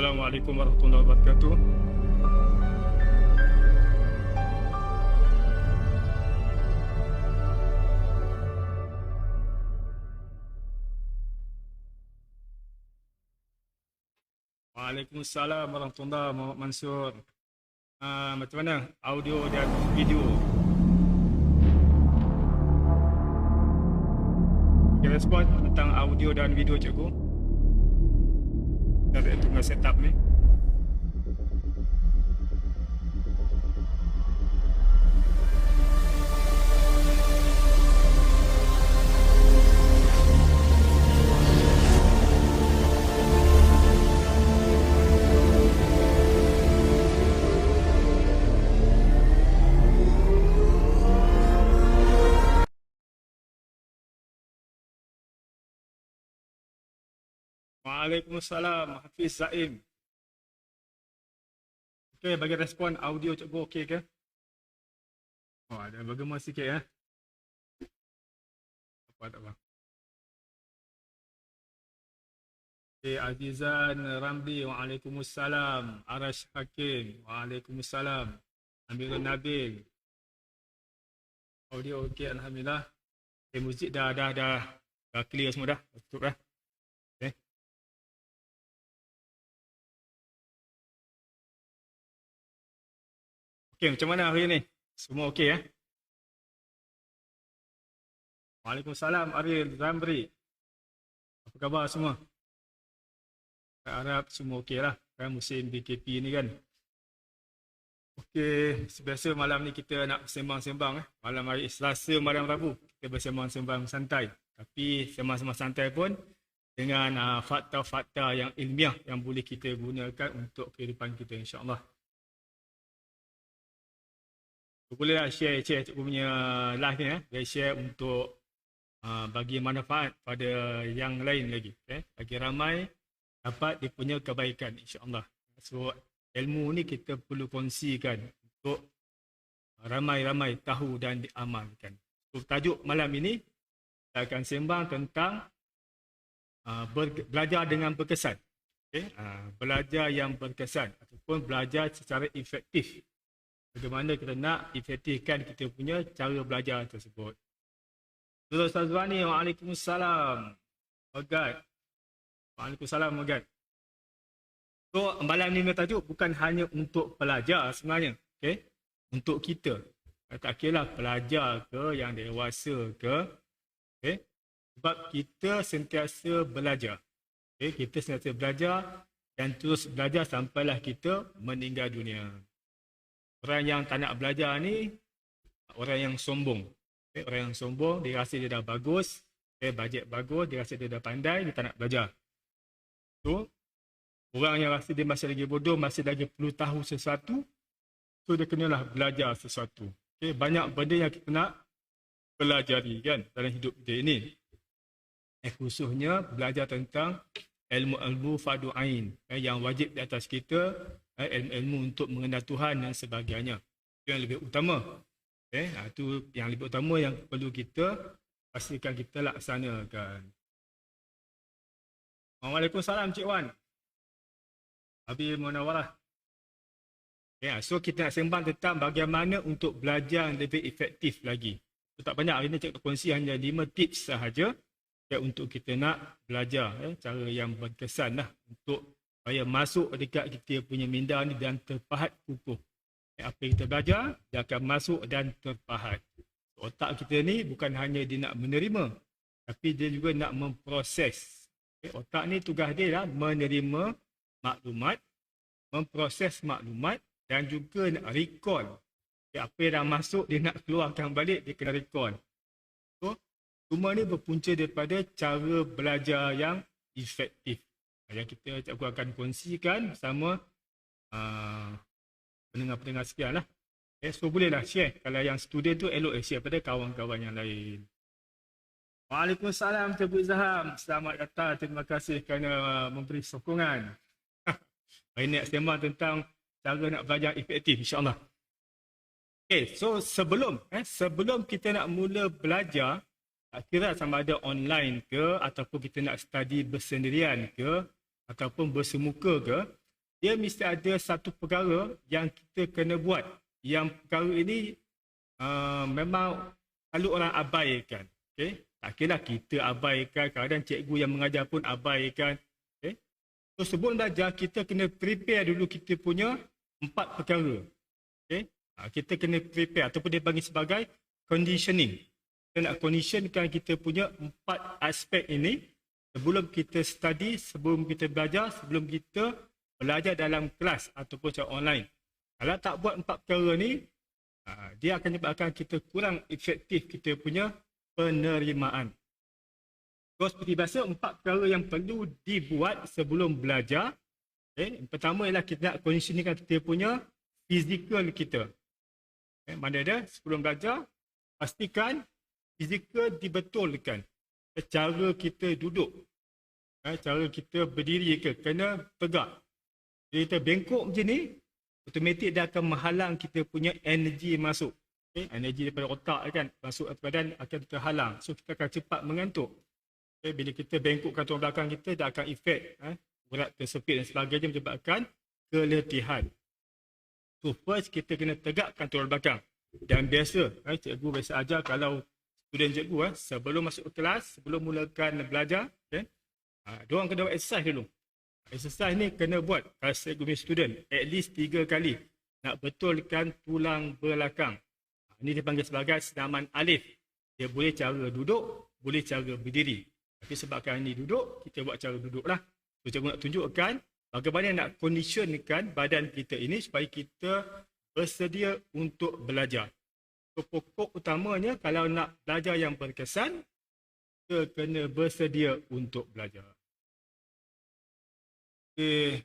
Assalamualaikum warahmatullahi wabarakatuh. Waalaikumsalam warahmatullahi wabarakatuh, Muhammad Mansur. Macam mana audio dan video? Okay, respon tentang audio dan video cikgu. Kita tengah setup ni. Waalaikumsalam, Hafiz Zaim. Okey, bagi respon audio cikgu okey ke? Oh, ada bergema sikit ya. Tak apa. Okay, Azizan Ramli, Waalaikumsalam. Arash Hakim, Waalaikumsalam. Amirul Nabil. Audio okey, alhamdulillah. Okay, muzik dah clear semua dah. Tutup dah. Okay. Okay, macam mana hari ni? Semua okey ya? Waalaikumsalam Aril Zamri. Apa khabar semua? Saya harap semua okey lah. Kan musim BKP ni kan. Okey, sebiasa malam ni kita nak sembang-sembang. Malam hari Selasa, malam Rabu. Kita bersembang-sembang santai. Tapi sembang-sembang santai pun dengan fakta-fakta yang ilmiah yang boleh kita gunakan untuk kehidupan kita insya-Allah. Bolehlah share cikgu punya live ni dia share untuk bagi manfaat pada yang lain lagi, bagi ramai dapat dia punya kebaikan insya-Allah. So ilmu ni kita perlu kongsikan untuk ramai-ramai tahu dan diamalkan. So tajuk malam ini kita akan sembang tentang belajar dengan berkesan. Belajar yang berkesan ataupun belajar secara efektif. Bagaimana kita nak efektifkan kita punya cara belajar tersebut. Ustaz Zwani, Waalaikumsalam. Megat. Waalaikumsalam, Megat. So, malam ni tajuk bukan hanya untuk pelajar sebenarnya. Okay? Untuk kita. Tak kira lah pelajar ke, yang dewasa ke. Okay? Sebab kita sentiasa belajar. Okay? Kita sentiasa belajar dan terus belajar sampailah kita meninggal dunia. Orang yang tak nak belajar ni, orang yang sombong. Okay, orang yang sombong, dia rasa dia dah bagus, bajet bagus, dia rasa dia dah pandai, dia tak nak belajar. So, orang yang rasa dia masih lagi bodoh, masih lagi perlu tahu sesuatu, so dia kenalah belajar sesuatu. Okay, banyak benda yang kita nak pelajari kan dalam hidup kita ini. Khususnya belajar tentang ilmu-ilmu fardu ain yang wajib di atas kita, ilmu untuk mengenal Tuhan dan sebagainya. Itu yang lebih utama. Itu yang lebih utama yang perlu kita pastikan kita laksanakan. Waalaikumsalam Cik Wan. Abi Munawarah. So kita nak sembang tentang bagaimana untuk belajar yang lebih efektif lagi. Tak banyak hari ini cikgu kongsi hanya 5 tips sahaja untuk kita nak belajar cara yang berkesan lah untuk supaya masuk dekat kita punya minda ni dan terpahat kukuh. Apa yang kita belajar, dia akan masuk dan terpahat. Otak kita ni bukan hanya dia nak menerima, tapi dia juga nak memproses. Otak ni tugas dia lah menerima maklumat, memproses maklumat dan juga nak recall. Apa yang dah masuk, dia nak keluarkan balik, dia kena recall. So, semua ni berpunca daripada cara belajar yang efektif. Yang kita cikgu akan kongsikan bersama pendengar-pendengar sekian lah. So bolehlah share. Kalau yang student tu elok share pada kawan-kawan yang lain. Waalaikumsalam Cikgu Izham. Selamat datang. Terima kasih kerana memberi sokongan. Hari ni nak sembang tentang cara nak belajar efektif insyaAllah. Okay, so sebelum kita nak mula belajar, tak kira sama ada online ke ataupun kita nak study bersendirian ke ataupun bersemuka ke, dia mesti ada satu perkara yang kita kena buat. Yang perkara ini memang selalu orang abaikan. Okay? Tak kira kita abaikan, kadang-kadang cikgu yang mengajar pun abaikan. Okay? So sebelum belajar, kita kena prepare dulu kita punya 4 perkara. Okay? Kita kena prepare ataupun dia panggil sebagai conditioning. Kita nak conditionkan kita punya 4 aspek ini sebelum kita study, sebelum kita belajar, sebelum kita belajar dalam kelas ataupun secara online. Kalau tak buat 4 perkara ni, dia akan menyebabkan kita kurang efektif kita punya penerimaan. So seperti biasa, 4 perkara yang perlu dibuat sebelum belajar. Okay. Yang pertama ialah kita nak conditioningkan kita punya fizikal kita. Okay. Mana ada sebelum belajar, pastikan fizikal dibetulkan. Cara kita duduk, cara kita berdiri ke, kena tegak. Jadi kita bengkok macam ni, automatik dia akan menghalang kita punya energi masuk. Okay? Energi daripada otak kan, masuk ke badan akan terhalang. So kita akan cepat mengantuk. Okay? Bila kita bengkokkan tulang belakang kita, dia akan efek urat tersepit dan sebagainya menyebabkan keletihan. So first kita kena tegakkan tulang belakang. Dan biasa, cikgu biasa ajar kalau student cikgu sebelum masuk ke kelas, sebelum mulakan belajar, okay? Diorang kena buat exercise dulu. Exercise ni kena buat kalau saya guna student at least 3 kali nak betulkan tulang belakang. Ini dipanggil sebagai senaman alif. Dia boleh cara duduk, boleh cara berdiri. Tapi sebabkan ini duduk, kita buat cara duduk lah. So cikgu nak tunjukkan bagaimana nak conditionkan badan kita ini supaya kita bersedia untuk belajar. So pokok utamanya kalau nak belajar yang berkesan, kita kena bersedia untuk belajar. Okay.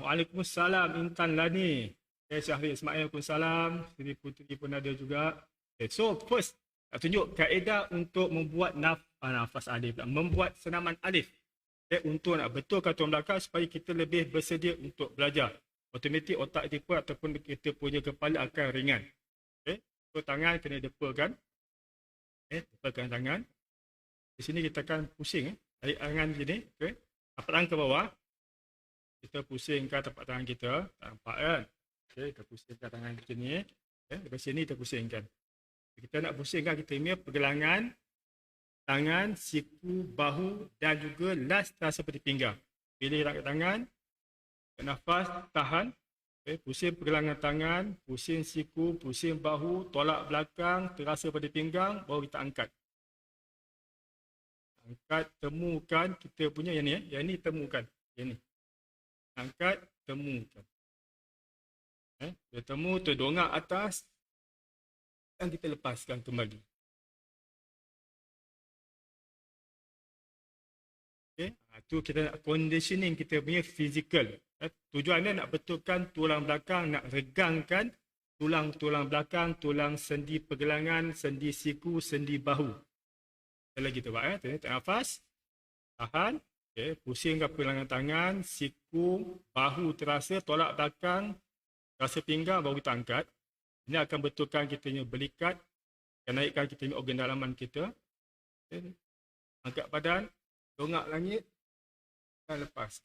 Waalaikumsalam Intan Lani. Okay, Syahri Ismail, Waalaikumsalam. Sri Putri pun ada juga. Okay, so first, nak tunjuk kaedah untuk membuat nafas alif. Membuat senaman alif. Okay, untuk nak betulkan tulang belakang supaya kita lebih bersedia untuk belajar. Automatik otak kita ataupun kita punya kepala akan ringan. Okay, so tangan kena depakan. Okay, depakan tangan. Di sini kita akan pusing. Tarik tangan sini. Okay, tapak tangan ke bawah. Kita pusingkan tapak tangan kita. Tak nampak kan? Okay, kita pusingkan tangan macam ni. Okay, dari sini kita pusingkan. Kita nak pusingkan kita punya pergelangan tangan, siku, bahu dan juga las terasa seperti pinggang. Pilih rakat tangan. Nafas, tahan. Okay, pusing pergelangan tangan, pusing siku, pusing bahu, tolak belakang, terasa pada pinggang, baru kita angkat. Angkat, temukan kita punya yang ni. Yang ni temukan. Yang ni. Angkat, temukan. Dia temu, terdongak atas dan kita lepaskan kembali. Okay. Itu kita nak conditioning kita punya fizikal. Tujuannya nak betulkan tulang belakang, nak regangkan tulang-tulang belakang, tulang sendi pergelangan, sendi siku, sendi bahu. Sekali lagi kita buat. Tarik nafas, tahan. Okay, pusingkan pergelangan tangan, siku, bahu terasa, tolak belakang, terasa pinggang, baru kita angkat. Ini akan betulkan kita punya belikat, akan naikkan kita punya organ dalaman kita. Okay. Angkat badan, dongak langit dan lepas.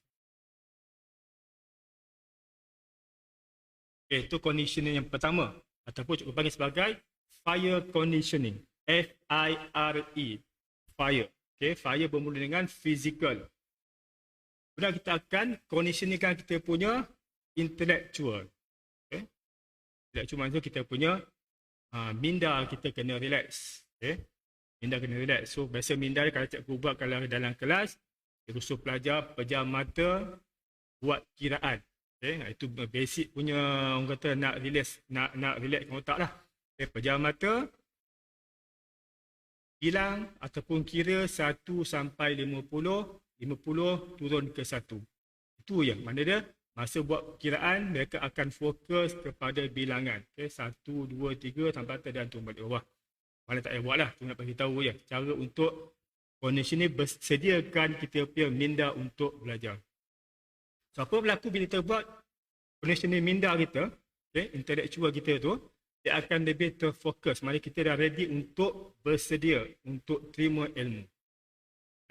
Okay, itu conditioning yang pertama. Ataupun cikgu panggil sebagai fire conditioning. F-I-R-E. Fire. Okay, fire bermula dengan physical. Kemudian kita akan conditioningkan kita punya intellectual. Okay. Intellectual maksudnya kita punya minda kita kena relax. Okay. Minda kena relax. So biasa minda kalau cikgu buat kalau dalam kelas, cikgu suruh pelajar pejam mata, buat kiraan. Okay. Itu basic punya orang kata nak relax, nak relaxkan otak lah. Okay. Pejam mata, bilang ataupun kira 1 sampai 50 turun ke 1. Itu je. Mana dia? Masa buat kiraan, mereka akan fokus kepada bilangan. Okay, 1, 2, 3 sampai atas dan turun balik bawah. Mana tak payah buat lah. Cuma nak beritahu je. Cara untuk condition ni bersediakan kita punya minda untuk belajar. So, apa berlaku bila kita buat conditioning minda kita, okay, intellectual kita tu, dia akan lebih terfokus. Maksudnya kita dah ready untuk bersedia untuk terima ilmu.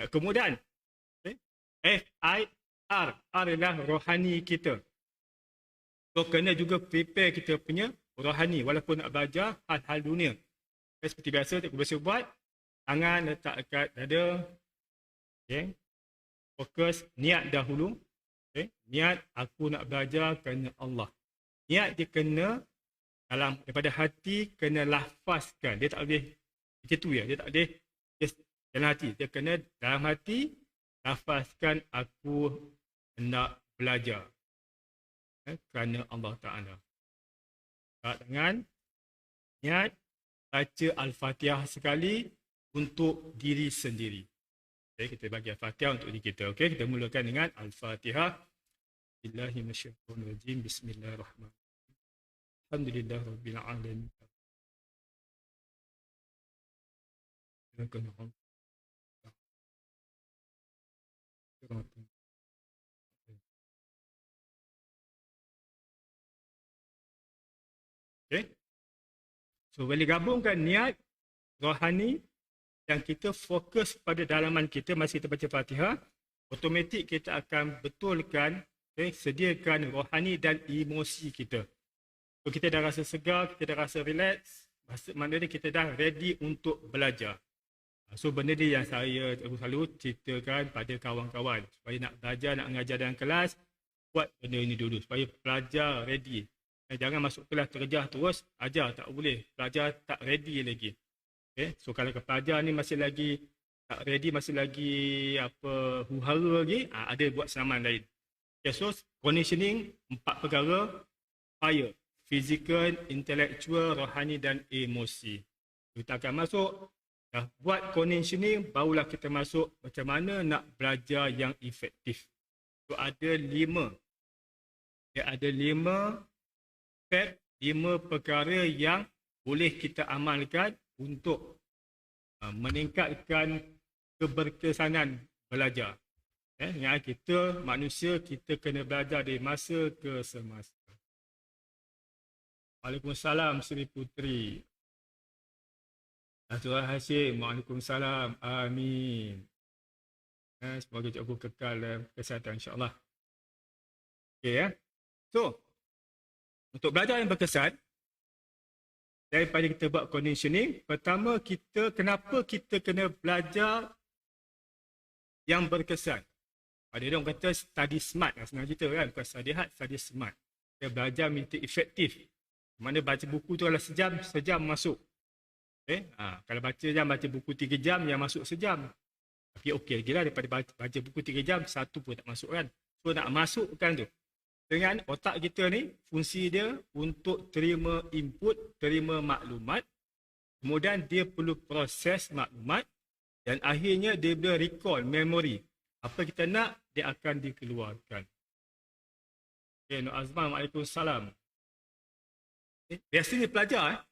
Kemudian, okay, F-I-R. R adalah rohani kita. So kena juga prepare kita punya rohani walaupun nak belajar hal-hal dunia. Seperti biasa cikgu biasa buat, tangan letak dekat dada. Okay. Fokus niat dahulu. Okay. Niat aku nak belajar kerana Allah. Niat dia kena dalam daripada hati, kena lafazkan. Dia tak boleh macam tu ya. Dia tak boleh dalam hati. Dia kena dalam hati lafazkan aku nak belajar kerana Allah Ta'ala. Kat tangan, niat baca Al-Fatihah sekali untuk diri sendiri. Okay, kita bagi Al-Fatihah untuk diri kita. Okay, kita mulakan dengan Al-Fatihah. Bismillahirrahmanirrahim. Bismillahirrahmanirrahim. Alhamdulillah Rabbil Alamin. Okay. So boleh gabungkan niat, rohani dan kita fokus pada dalaman kita masa kita baca Fatihah, automatik kita akan betulkan, sediakan rohani dan emosi kita. So kita dah rasa segar, kita dah rasa relax, maknanya kita dah ready untuk belajar. So benda ni yang saya selalu ceritakan pada kawan-kawan supaya nak belajar, nak mengajar dalam kelas, buat benda ini dulu supaya pelajar ready. Jangan masuk kelas terjah terus, ajar tak boleh, pelajar tak ready lagi. Okay. So kalau pelajar ni masih lagi tak ready, masih lagi huru-hara lagi, ada buat senaman lain. Okay, so conditioning 4 perkara, fire, physical, intellectual, rohani dan emosi. Kita akan masuk, dah buat conditioning, barulah kita masuk macam mana nak belajar yang efektif. So ada 5. Ada 5 step, 5 perkara yang boleh kita amalkan untuk meningkatkan keberkesanan belajar. Yang kita manusia, kita kena belajar dari masa ke semasa. Waalaikumsalam Sri Putri. Terima kasih. Waalaikumsalam. Amin. Semoga cikgu kekal dalam kesihatan insya-Allah. Okey ya. So, untuk belajar yang berkesan, daripada kita buat conditioning, pertama kenapa kita kena belajar yang berkesan? Ada orang kata study smart, senang cerita kan, bukan study hard, study smart. Kita belajar minta efektif. Mana baca buku tu kalau sejam masuk. Okay? Kalau baca buku 3 jam, yang masuk sejam. Tapi okey lagi lah daripada baca buku 3 jam, 1 pun tak masuk kan. So nak masukkan tu. Dengan otak kita ni, fungsi dia untuk terima input, terima maklumat. Kemudian dia perlu proses maklumat. Dan akhirnya dia boleh recall, memory. Apa kita nak, dia akan dikeluarkan. Okay, Nur Azman, Waalaikumsalam. Biasanya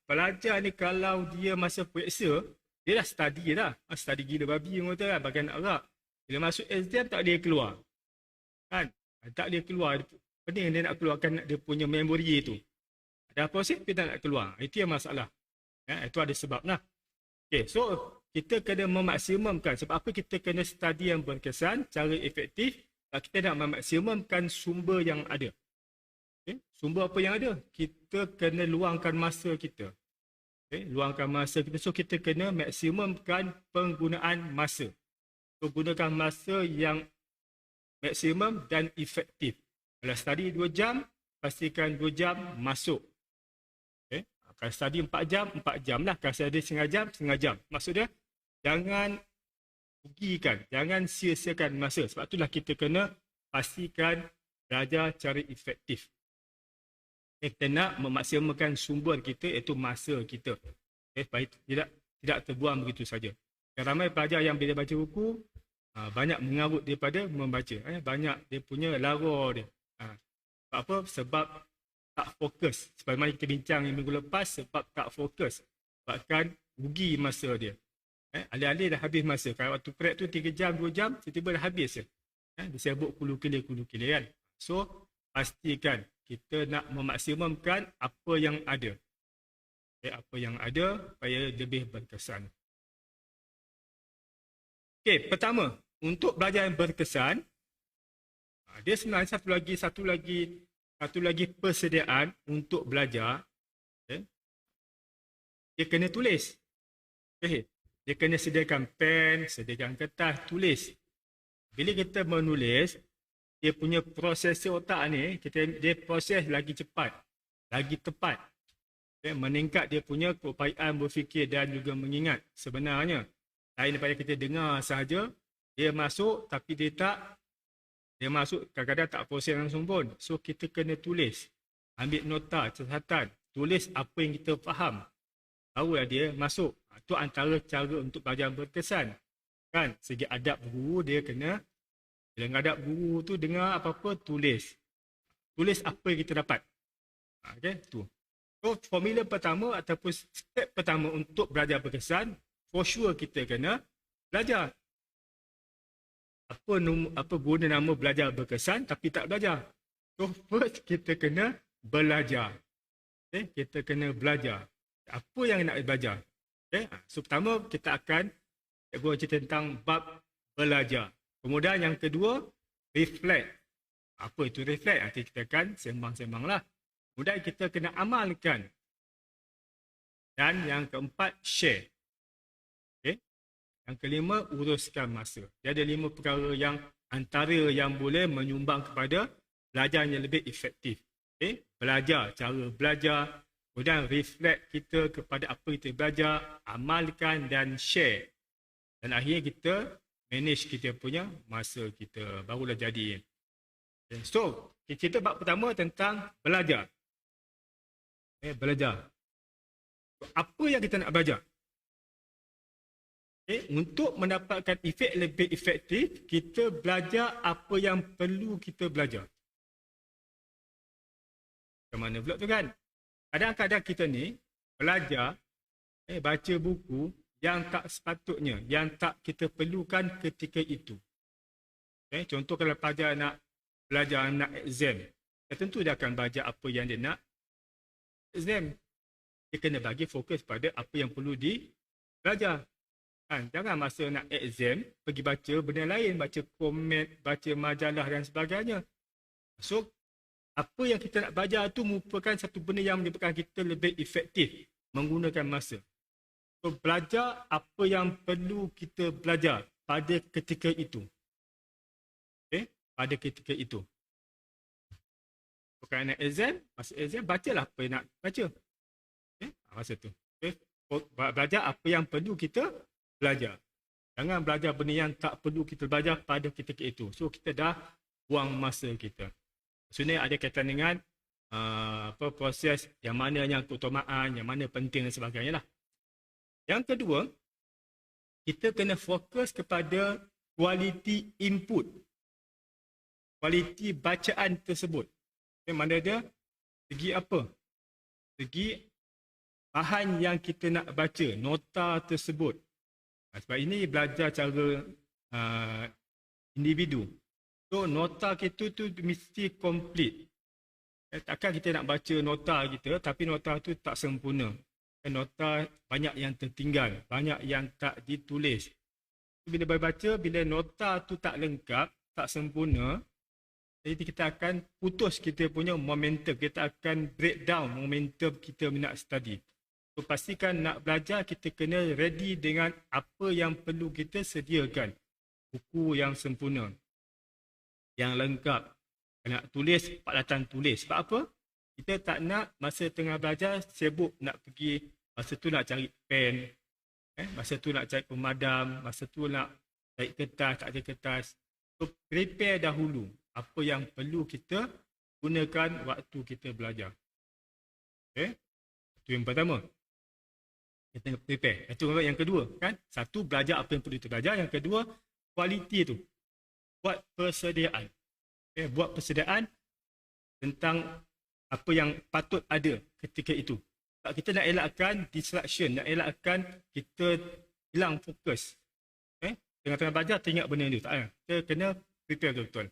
pelajar ni kalau dia masa periksa, dia dah study dah. Study gila babi orang kata kan, bagian Arab. Bila masuk exam tak dia keluar. Kan? Tak dia keluar. Pening dia nak keluarkan dia punya memori tu. Ada proses dia tak nak keluar. Itu yang masalah. Itu ada sebab lah. Okay, so kita kena memaksimumkan. Sebab apa kita kena study yang berkesan, cara efektif. Kita nak memaksimumkan sumber yang ada. Okay, sumber apa yang ada? Kita kena luangkan masa kita. Okay, luangkan masa kita. So kita kena maksimumkan penggunaan masa. So gunakan masa yang maksimum dan efektif. Kalau study 2 jam, pastikan 2 jam masuk. Okay. Kalau study 4 jam, 4 jam lah. Kalau study setengah jam. Maksud dia, jangan rugikan, jangan sia-siakan masa. Sebab itulah kita kena pastikan belajar cara efektif. Kita nak memaksimumkan sumber kita, iaitu masa kita. Supaya tidak terbuang begitu saja. Ramai pelajar yang bila baca buku, banyak mengarut daripada membaca. Banyak dia punya lara dia. Sebab apa? Sebab tak fokus. Sebab mana kita bincang minggu lepas, sebab tak fokus. Sebabkan rugi masa dia. Alih-alih dah habis masa. Kalau waktu prep tu 3 jam, 2 jam, tiba-tiba dah habis je. Dia sibuk kulu-kili kan. So, pastikan kita nak memaksimumkan apa yang ada. Apa yang ada supaya lebih berkesan. Okey, pertama, untuk belajar yang berkesan, dia sebenarnya satu lagi Satu lagi persediaan untuk belajar, dia kena tulis. Okay. Dia kena sediakan pen, sediakan kertas, tulis. Bila kita menulis, dia punya prosesor otak ni, dia proses lagi cepat, lagi tepat. Meningkat dia punya keupayaan berfikir dan juga mengingat sebenarnya. Lain daripada kita dengar sahaja, dia masuk tapi dia masuk kadang-kadang tak proses langsung pun. So kita kena tulis, ambil nota, catatan, tulis apa yang kita faham. Barulah dia masuk. Itu antara cara untuk belajar berkesan. Kan? Segi adab guru dia kena, bila adab guru tu dengar apa-apa, tulis. Tulis apa yang kita dapat. Okay? Tu. So formula pertama ataupun step pertama untuk belajar berkesan, for sure kita kena belajar. Apa guna nama belajar berkesan tapi tak belajar? So first kita kena belajar. Okay? Kita kena belajar. Apa yang nak belajar? Okay? So pertama kita akan cerita tentang bab belajar. Kemudian yang kedua, reflect. Apa itu reflect? Nanti kita akan sembang-sembang lah. Kemudian kita kena amalkan. Dan yang keempat, share. Okay? Yang kelima, uruskan masa. Dia ada 5 perkara yang antara yang boleh menyumbang kepada belajar yang lebih efektif. Okay? Belajar, cara belajar. Kemudian reflect kita kepada apa kita belajar, amalkan dan share. Dan akhirnya kita manage kita punya masa kita. Barulah jadi. Okay. So, kita bab pertama tentang belajar. Okay, belajar. Apa yang kita nak belajar? Okay, untuk mendapatkan efek lebih efektif, kita belajar apa yang perlu kita belajar. Macam mana pula tu kan? Kadang-kadang kita ni belajar, baca buku yang tak sepatutnya, yang tak kita perlukan ketika itu. Okay, contoh kalau pelajar nak belajar nak exam, tentu dia akan belajar apa yang dia nak exam. Dia kena bagi fokus pada apa yang perlu belajar. Jangan masa nak exam, pergi baca benda lain, baca komen, baca majalah dan sebagainya. So, apa yang kita nak belajar tu merupakan satu benda yang menyebabkan kita lebih efektif menggunakan masa. So, belajar apa yang perlu kita belajar pada ketika itu. Okay? Pada ketika itu. Kalau nak exam, masa exam, bacalah apa yang nak baca. Okay? Masa tu. Okay? Belajar apa yang perlu kita belajar. Jangan belajar benda yang tak perlu kita belajar pada ketika itu. So, kita dah buang masa kita. Sebenarnya ada kaitan dengan proses yang mana yang keutamaan, yang mana penting dan sebagainya lah. Yang kedua, kita kena fokus kepada kualiti input. Kualiti bacaan tersebut. Mana dia? Segi apa? Segi bahan yang kita nak baca, nota tersebut. Sebab ini belajar cara individu. So, nota kita tu mesti komplit. Takkan kita nak baca nota kita, tapi nota tu tak sempurna. Nota banyak yang tertinggal, banyak yang tak ditulis. Bila baca, bila nota tu tak lengkap, tak sempurna, jadi kita akan putus kita punya momentum. Kita akan break down momentum kita nak study. So, pastikan nak belajar, kita kena ready dengan apa yang perlu kita sediakan. Buku yang sempurna, yang lengkap. Nak tulis, peralatan tulis. Sebab apa? Kita tak nak masa tengah belajar sibuk nak pergi, masa tu nak cari pen, masa tu nak cari pemadam, masa tu nak cari kertas, tak ada kertas. So, prepare dahulu apa yang perlu kita gunakan waktu kita belajar. Okay? Itu yang pertama. Kita prepare. Itu yang kedua. Kan? Satu, belajar apa yang perlu kita belajar. Yang kedua, kualiti tu. Buat persediaan. Okay, buat persediaan tentang apa yang patut ada ketika itu. Kita nak elakkan distraction, nak elakkan kita hilang fokus. Okay? Tengah-tengah belajar, teringat benda ni. Tak, kita kena prepare betul-betul.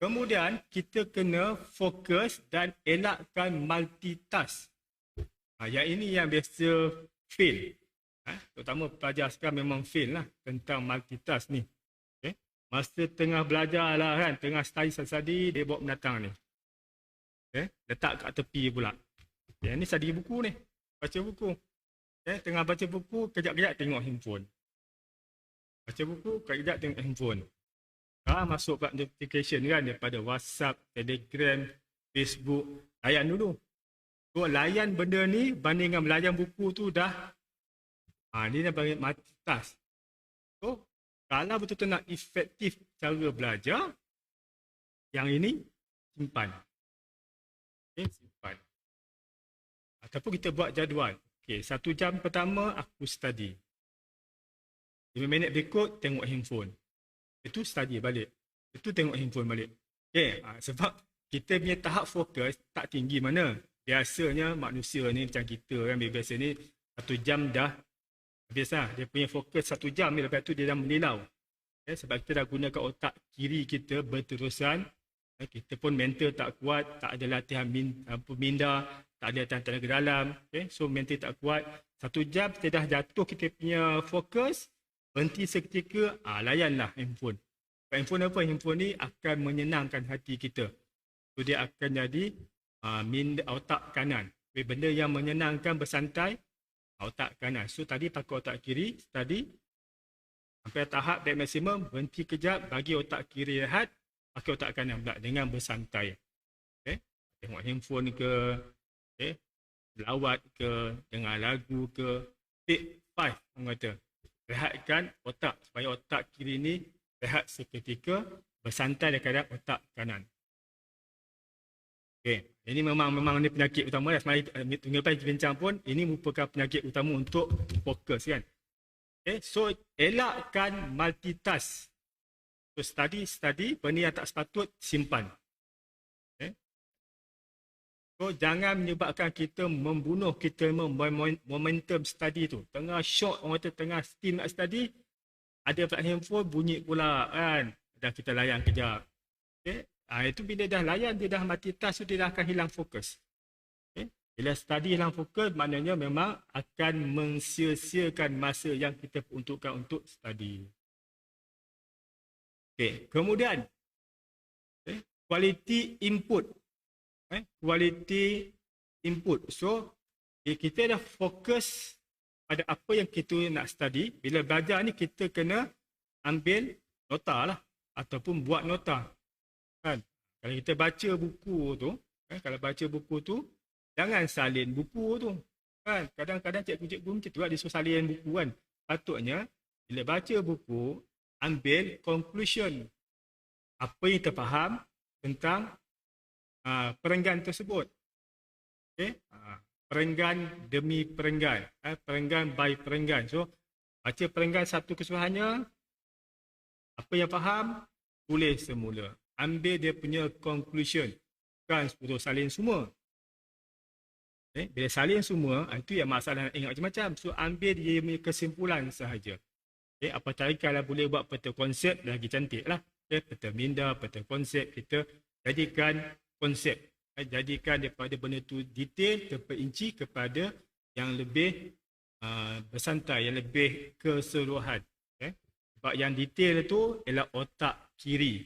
Kemudian, kita kena fokus dan elakkan multitask. Yang ini yang biasa fail. Terutama pelajar sekarang memang fail lah tentang multitask ni. Masa tengah belajar lah kan, tengah study, dia bawa pendatang ni. Letak kat tepi pula. Ni study buku ni. Baca buku. Tengah baca buku, kejap-kejap tengok handphone. Baca buku, kejap tengok handphone. Masuk kat notification kan daripada WhatsApp, Telegram, Facebook. Layan dulu. So, layan benda ni banding dengan layan buku tu dah ni dah bagi multitask. So, kalau betul-betul nak efektif cara belajar, yang ini simpan. Simpan. Ataupun kita buat jadual. 1 jam pertama aku study. 5 minit berikut tengok handphone. Itu study balik. Itu tengok handphone balik. Sebab kita punya tahap fokus tak tinggi mana. Biasanya manusia ni macam kita kan. Biasa ni 1 jam dah habis lah. Dia punya fokus 1 jam ni. Lepas tu dia dah melilau. Sebab kita dah gunakan otak kiri kita berterusan. Kita pun mental tak kuat. Tak ada latihan minda. Tak ada latihan tenaga dalam. So mental tak kuat. 1 jam kita dah jatuh kita punya fokus. Berhenti seketika, layanlah handphone. Handphone apa? Handphone ni akan menyenangkan hati kita. So dia akan jadi otak kanan. Benda yang menyenangkan bersantai, otak kanan. So tadi pakai otak kiri, tadi sampai tahap baik maksimum, berhenti kejap, bagi otak kiri rehat, pakai otak kanan pula dengan bersantai. Tengok handphone ke, lawat ke, dengar lagu ke, take 5 orang kata. Rehatkan otak supaya otak kiri ni rehat seketika, bersantai dekat otak kanan. Ini memang ni penyakit utama. Semalam minggu lepas bincang pun, ini merupakan penyakit utama untuk fokus kan. So elakkan multitask. So study, benda yang tak sepatut simpan. So jangan menyebabkan kita membunuh kita momentum study tu. Tengah short, orang kata tengah steam nak study, ada pula handphone bunyi pula kan. Dah kita layan kejap. Itu bila dah layan, dia dah multitask, so dia dah akan hilang fokus. Bila study hilang fokus, maknanya memang akan mensia-siakan masa yang kita peruntukkan untuk study. Kemudian, quality input. Quality input. So, kita dah fokus pada apa yang kita nak study. Bila belajar ni, kita kena ambil nota lah. Ataupun buat nota. Kan? Kalau kita baca buku tu, kalau baca buku tu, jangan salin buku tu. Kan? Kadang-kadang cikgu-cikgu macam tu lah, dia suruh salin buku kan. Patutnya, bila baca buku, ambil conclusion. Apa yang kita faham tentang perenggan tersebut. Perenggan demi perenggan. Perenggan by perenggan. So, baca perenggan satu keseluruhannya. Apa yang faham, tulis semula. Ambil dia punya conclusion. Bukan suruh salin semua. Bila salin semua, itu yang masalah nak ingat macam-macam. So, ambil dia punya kesimpulan sahaja. Apatah kalau boleh buat peta konsep, lagi cantik lah. Peta minda, peta konsep, kita jadikan konsep. Jadikan daripada benda tu detail, terperinci kepada yang lebih bersantai, yang lebih keseluruhan. Sebab yang detail tu ialah otak kiri.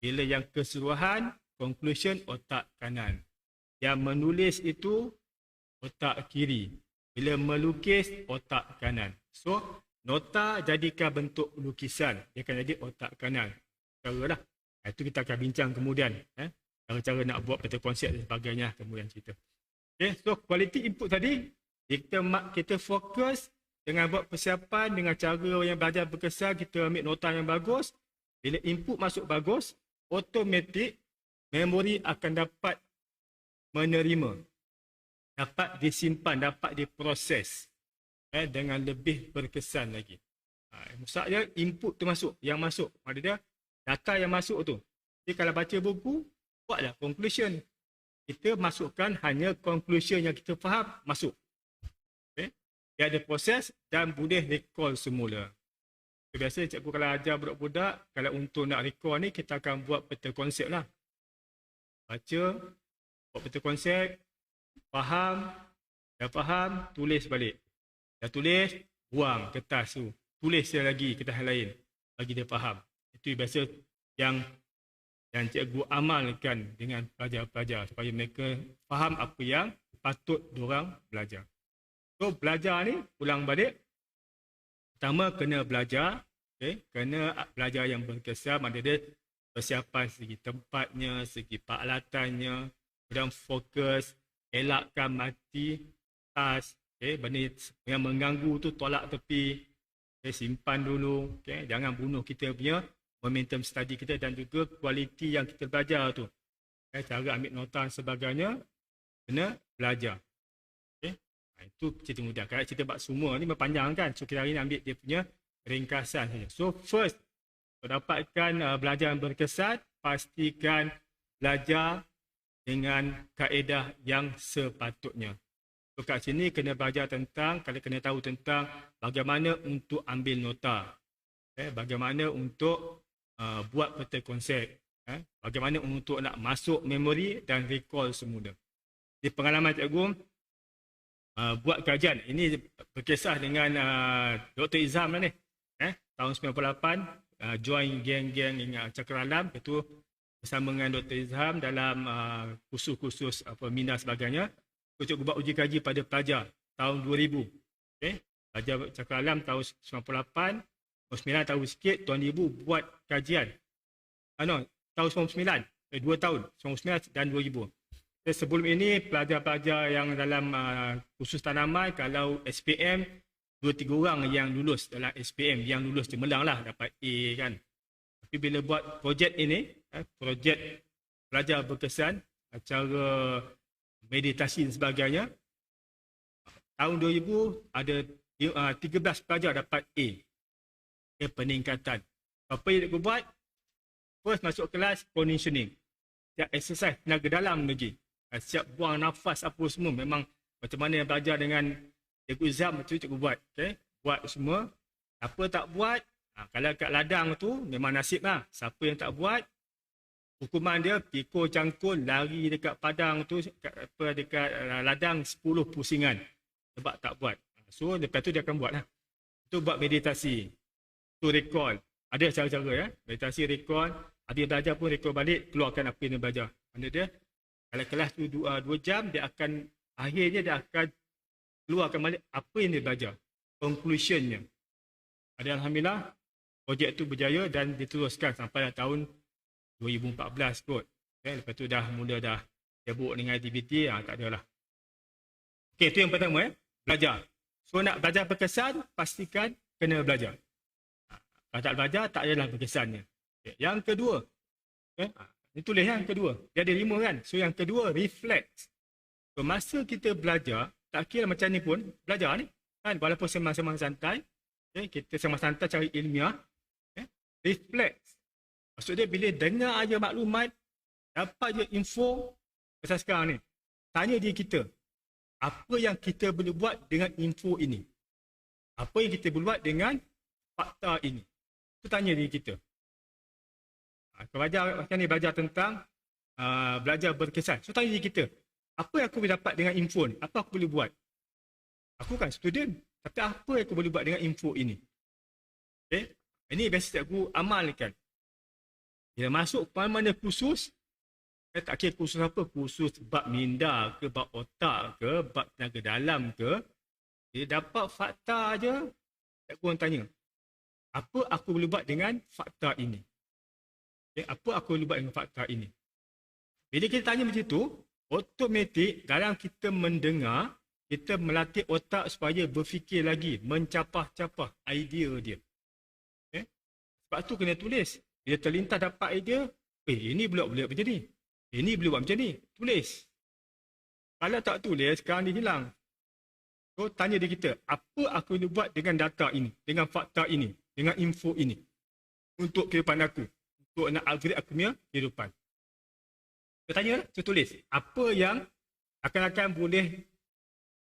Bila yang keseluruhan, conclusion otak kanan. Yang menulis itu otak kiri. Bila melukis, otak kanan. So, nota jadikan bentuk lukisan. Dia akan jadi otak kanan. Cara lah. Itu kita akan bincang kemudian. Cara-cara nak buat peta konsep dan sebagainya kemudian cerita. So quality input tadi, kita fokus dengan buat persiapan, dengan cara yang belajar berkesan, kita ambil nota yang bagus. Bila input masuk bagus, automatik memori akan dapat menerima, dapat disimpan, dapat diproses dengan lebih berkesan lagi. Maksudnya input tu masuk, yang masuk, ada data yang masuk tu. Jadi kalau baca buku, buatlah conclusion. Kita masukkan hanya conclusion yang kita faham, masuk. Dia ada proses dan boleh recall semula. Biasa cikgu kalau ajar budak-budak, kalau untuk nak recall ni, kita akan buat peta konsep lah. Baca, buat peta konsep, faham, dah faham, tulis balik. Dah tulis, buang kertas tu. Tulis dia lagi kertas lain, bagi dia faham. Itu biasa yang dan cikgu amalkan dengan pelajar-pelajar supaya mereka faham apa yang patut diorang belajar. So belajar ni ulang balik, pertama kena belajar, kena belajar yang berkesan, ada dia persiapan segi tempatnya, segi peralatannya, kemudian fokus, elakkan mati tas, benda yang mengganggu tu tolak tepi, simpan dulu, jangan bunuh kita punya momentum study kita dan juga kualiti yang kita belajar tu. Cara ambil nota dan sebagainya, kena belajar. Itu cerita mudah. Kalau cerita bab semua ni berpanjang kan. So kita hari ni ambil dia punya ringkasan saja. So first, untuk dapatkan belajar yang berkesan, pastikan belajar dengan kaedah yang sepatutnya. So kat sini kena belajar tentang, kalau kena tahu tentang bagaimana untuk ambil nota. Bagaimana untuk buat peta konsep, bagaimana untuk nak masuk memori dan recall semula. Di pengalaman cikgu buat kajian, ini berkisah dengan Dr. Izham lah ni, tahun 98 join geng-geng Cakra Alam, itu bersama dengan Dr. Izham dalam kursus-kursus minda sebagainya. Cikgu buat uji kaji pada pelajar tahun 2000, pelajar Cakra Alam tahun 98, 9 tahun sikit, tahun 2000 buat kajian. Tahun 99, 2 tahun, 99 dan 2000. Sebelum ini, pelajar-pelajar yang dalam kursus tanaman, kalau SPM, 2-3 orang yang lulus dalam SPM, yang lulus cemerlang lah, dapat A kan. Tapi bila buat projek ini, projek belajar berkesan, cara meditasi dan sebagainya, tahun 2000 ada 13 pelajar dapat A. Peningkatan. Apa yang kita buat? First masuk kelas, conditioning. Siap exercise, tenaga dalam lagi. Siap buang nafas apa semua. Memang macam mana yang belajar dengan cikgu Izham, itu cikgu buat. Buat semua. Apa tak buat, kalau kat ladang tu, memang nasib lah. Siapa yang tak buat, hukuman dia, pikul cangkul, lari dekat padang tu, dekat ladang 10 pusingan. Sebab tak buat. So, lepas tu dia akan buat lah. Itu buat meditasi. To recall. Ada cara-cara meditasi recall. Ada belajar pun recall balik, keluarkan apa yang dia belajar. Mana dia? Kalau kelas tu 2 jam, dia akan, akhirnya dia akan keluarkan balik apa yang dia belajar. Conclusionnya. Ada Alhamdulillah, projek tu berjaya dan diteruskan sampai tahun 2014 kot. Lepas tu dah mula dah sibuk dengan aktiviti, tak adalah. Okey, itu yang pertama, belajar. So nak belajar berkesan, pastikan kena belajar. Kalau tak belajar, tak adalah berkesannya. Yang kedua, ini tulis yang kedua. Dia ada 5 kan. So yang kedua, reflect. So masa kita belajar, tak kira macam ni pun, belajar ni, kan, walaupun semang-semang santai, kita semang santai cara ilmiah, reflect. Maksud dia, bila dengar aja maklumat, dapat je info, pasal sekarang ni, tanya diri kita, apa yang kita boleh buat dengan info ini? Apa yang kita boleh buat dengan fakta ini? Itu tanya diri kita. Belajar macam ni, belajar tentang belajar berkesan. So tanya diri kita, apa yang aku boleh dapat dengan info ni? Apa aku boleh buat? Aku kan student, tapi apa yang aku boleh buat dengan info ini? Ini biasa cikgu amalkan. Bila masuk mana-mana kursus, tak kira kursus apa, kursus bab minda ke, bab otak ke, bab tenaga dalam ke, dia dapat fakta aja, cikgu orang tanya, apa aku boleh buat dengan fakta ini? Apa aku boleh buat dengan fakta ini? Bila kita tanya macam tu, automatik dalam kita mendengar, kita melatih otak supaya berfikir lagi, mencapah-capah idea dia. Sebab tu kena tulis. Bila terlintas dapat idea, ini boleh macam ni. Ini boleh buat macam ni. Tulis. Kalau tak tulis, sekarang dia hilang. So, tanya dia kita, apa aku boleh buat dengan data ini, dengan fakta ini, dengan info ini, untuk kehidupan aku, untuk nak upgrade aku punya kehidupan. Saya tanya, saya tulis, apa yang akan boleh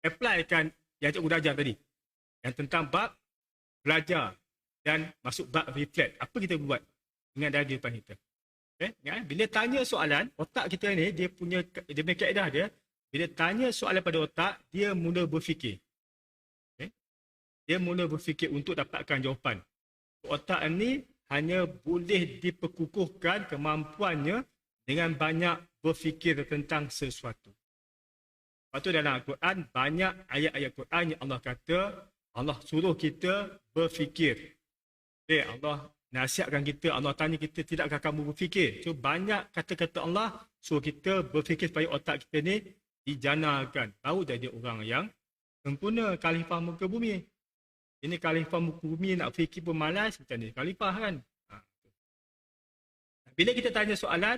applykan yang cikgu dah ajar tadi, yang tentang bab belajar dan masuk bab reflect. Apa kita buat dengan dalam kehidupan kita? Bila tanya soalan, otak kita ni, dia punya kaedah dia, bila tanya soalan pada otak, dia mula berfikir. Dia mula berfikir untuk dapatkan jawapan. Otak ni hanya boleh diperkukuhkan kemampuannya dengan banyak berfikir tentang sesuatu. Lepas tu dalam Al-Quran, banyak ayat-ayat Quran yang Allah kata, Allah suruh kita berfikir. Allah nasihatkan kita, Allah tanya kita, tidakkah kamu berfikir? So banyak kata-kata Allah suruh kita berfikir supaya otak kita ni dijanakan. Baru jadi orang yang sempurna, khalifah muka bumi. Ini khalifah muka bumi nak fikir pun malas, macam ni khalifah kan. Bila kita tanya soalan,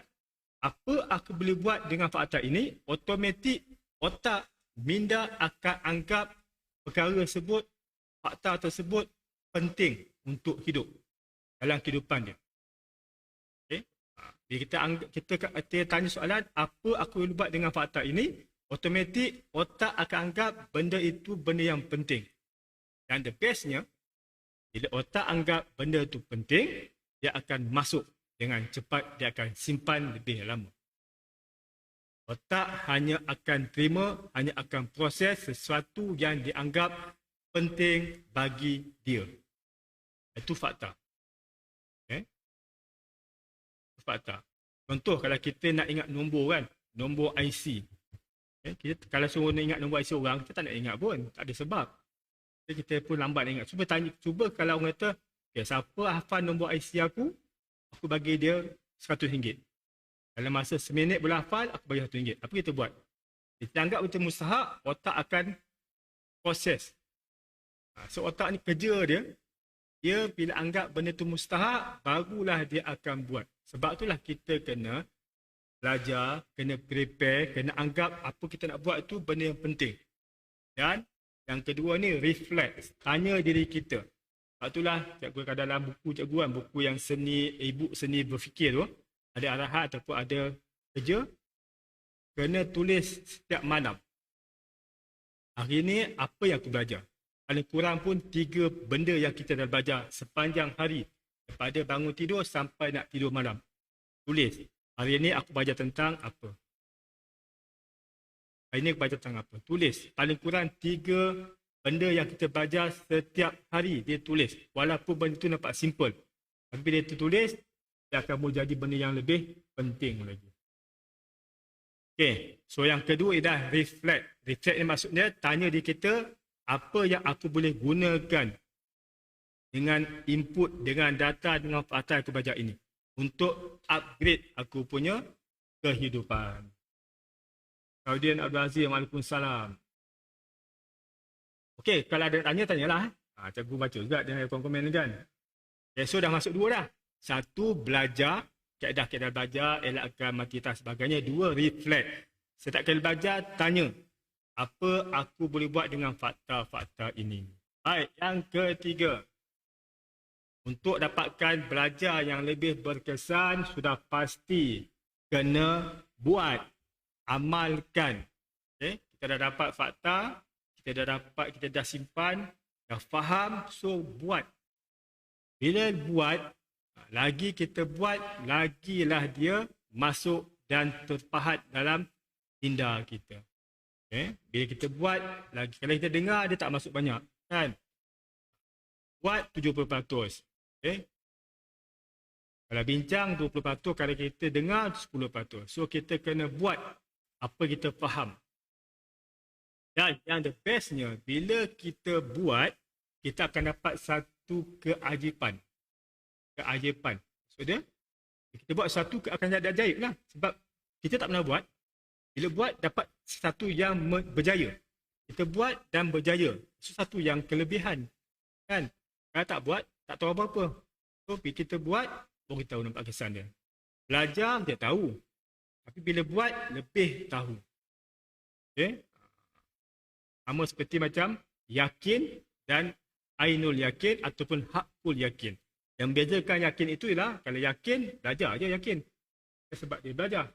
apa aku boleh buat dengan fakta ini? Automatik otak minda akan anggap perkara tersebut, fakta tersebut penting untuk hidup dalam kehidupan dia. Okay? Bila kita tanya soalan, apa aku boleh buat dengan fakta ini? Automatik otak akan anggap benda itu benda yang penting. Dan the bestnya, bila otak anggap benda itu penting, dia akan masuk dengan cepat, dia akan simpan lebih lama. Otak hanya akan terima, hanya akan proses sesuatu yang dianggap penting bagi dia. Itu fakta. Okay? Itu fakta. Contoh, kalau kita nak ingat nombor kan, nombor IC. Okay? Kita, kalau suruh nak ingat nombor IC orang, kita tak nak ingat pun. Tak ada sebab. Kita pun lambat nak ingat. Cuba kalau orang kata, okay, siapa hafal nombor IC aku bagi dia RM100. Dalam masa seminit boleh hafal, aku bagi RM100. Apa kita buat? Kita anggap macam mustahak, otak akan proses. So otak ni kerja dia bila anggap benda tu mustahak, barulah dia akan buat. Sebab itulah kita kena belajar, kena prepare, kena anggap apa kita nak buat tu benda yang penting. Dan yang kedua ni, reflect. Tanya diri kita. Sebab itulah cikgu kat dalam buku cikgu kan, buku yang seni, e-book seni berfikir tu, ada arahan ataupun ada kerja, kena tulis setiap malam. Hari ni apa yang aku belajar? Paling kurang pun 3 benda yang kita dah belajar sepanjang hari. Daripada bangun tidur sampai nak tidur malam. Tulis. Hari ni aku belajar tentang apa? Hari ni aku belajar tentang apa? Tulis. Paling kurang 3 benda yang kita belajar setiap hari. Dia tulis. Walaupun benda tu nampak simple. Tapi bila dia tulis, dia akan menjadi benda yang lebih penting lagi. Okay. So yang kedua ialah reflect. Reflect ni maksudnya tanya diri kita, apa yang aku boleh gunakan dengan input, dengan data, dengan fakta yang aku belajar ini untuk upgrade aku punya kehidupan. Kaudian Abdul Aziz, Waalaikumsalam. Okey, kalau ada tanya, tanyalah. Cikgu baca juga dengan komen-komen kan. Okay, so dah masuk 2 dah. 1, belajar, kaedah-kaedah belajar, elakkan mati tak sebagainya. 2, reflect. Setiap kali belajar, tanya, apa aku boleh buat dengan fakta-fakta ini? Baik, yang ketiga. Untuk dapatkan belajar yang lebih berkesan, sudah pasti kena buat, amalkan. Okay? Kita dah dapat fakta, kita dah simpan, dah faham, so buat. Bila buat, lagi kita buat, lagilah dia masuk dan terpahat dalam minda kita. Okay? Bila kita buat, lagi kalau kita dengar, dia tak masuk banyak. Kan? Buat 70%. Okay? Kalau bincang 20%, kalau kita dengar 10%. So kita kena buat apa kita faham. Dan yang the bestnya, bila kita buat, kita akan dapat satu keajaiban. Keajaiban. So dia, kita buat satu akan jadi ajaib lah. Sebab kita tak pernah buat. Bila buat, dapat satu yang berjaya. Kita buat dan berjaya. Satu yang kelebihan. Kan? Kalau tak buat, tak tahu apa-apa. So, bila kita buat, baru kita tahu nampak kesan dia. Belajar, dia tahu. Tapi bila buat, lebih tahu. Okay? Sama seperti macam yakin dan ainul yakin ataupun hakul yakin. Yang bezakan yakin itu ialah, kalau yakin, belajar je yakin. Sebab dia belajar.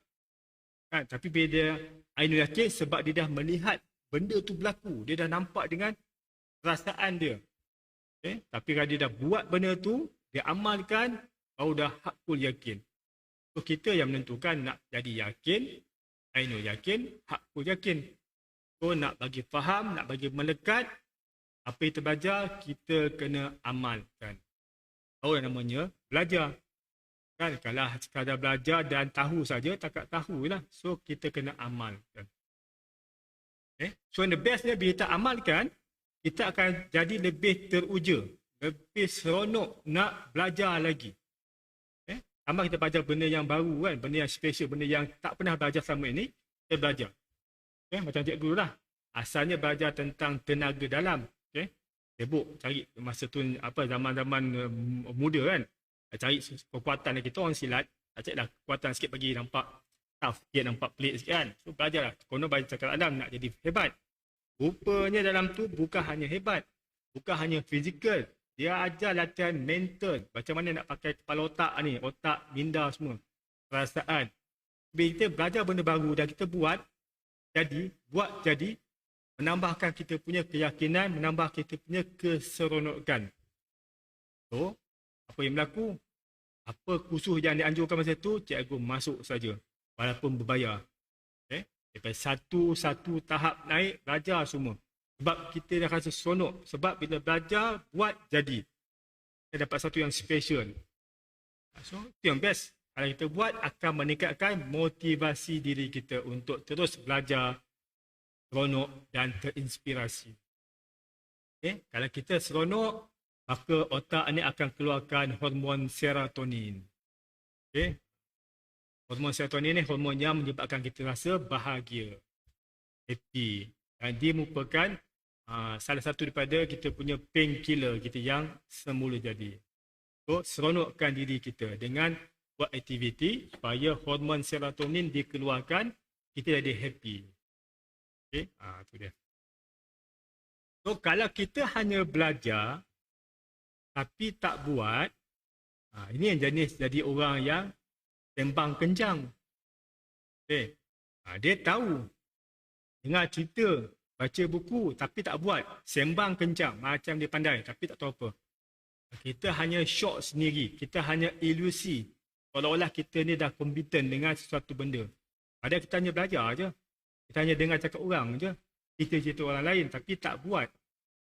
Kan? Tapi bila dia ainul yakin, sebab dia dah melihat benda tu berlaku. Dia dah nampak dengan perasaan dia. Okay? Tapi kalau dia dah buat benda tu, dia amalkan, baru dah hakul yakin. So kita yang menentukan nak jadi yakin, ainul yakin, hakul yakin. So nak bagi faham, nak bagi melekat, apa yang kita belajar, kita kena amalkan. Baru namanya belajar. Kan kalau sekadar belajar dan tahu saja, takat tahu lah. So kita kena amalkan. So the bestnya bila kita amalkan, kita akan jadi lebih teruja, lebih seronok nak belajar lagi. Tambah kita belajar benda yang baru kan, benda yang special, benda yang tak pernah belajar selama ini, kita belajar. Macam cikgu lah. Asalnya belajar tentang tenaga dalam. Sibuk cari masa tu zaman-zaman muda kan. Cari kekuatan kita orang silat, cari dah kekuatan sikit bagi nampak tough sikit, nampak pelik sikit kan. So belajar lah. Konon belajar cakap alam nak jadi hebat. Rupanya dalam tu bukan hanya hebat, bukan hanya fizikal. Dia ajar latihan mental. Macam mana nak pakai kepala otak ni, otak, minda semua. Perasaan. Bila kita belajar benda baru dan kita buat jadi, menambahkan kita punya keyakinan, menambah kita punya keseronokan. So, apa yang berlaku? Apa kursus yang dianjurkan masa tu, cikgu masuk saja. Walaupun berbayar. Daripada satu tahap naik, belajar semua. Sebab kita dah rasa seronok. Sebab bila belajar, buat jadi. Kita dapat satu yang special. So, itu yang best. Kalau kita buat, akan meningkatkan motivasi diri kita untuk terus belajar, seronok dan terinspirasi. Kalau kita seronok, maka otak ni akan keluarkan hormon serotonin. Hormon serotonin ni hormon yang menyebabkan kita rasa bahagia, happy. Dan dia merupakan salah satu daripada kita punya painkiller kita yang semula jadi. So, seronokkan diri kita dengan buat aktiviti supaya hormon serotonin dikeluarkan, kita jadi happy. Itu dia. So, kalau kita hanya belajar tapi tak buat, ini yang jenis jadi orang yang sembang kencang. Dia tahu, dengar cerita, baca buku tapi tak buat. Sembang kencang, macam dia pandai tapi tak tahu apa. Kita hanya syok sendiri, kita hanya ilusi. Seolah-olah kita ni dah kompeten dengan sesuatu benda. Padahal kita hanya belajar je. Kita hanya dengar cakap orang je. Cerita-cerita orang lain tapi tak buat.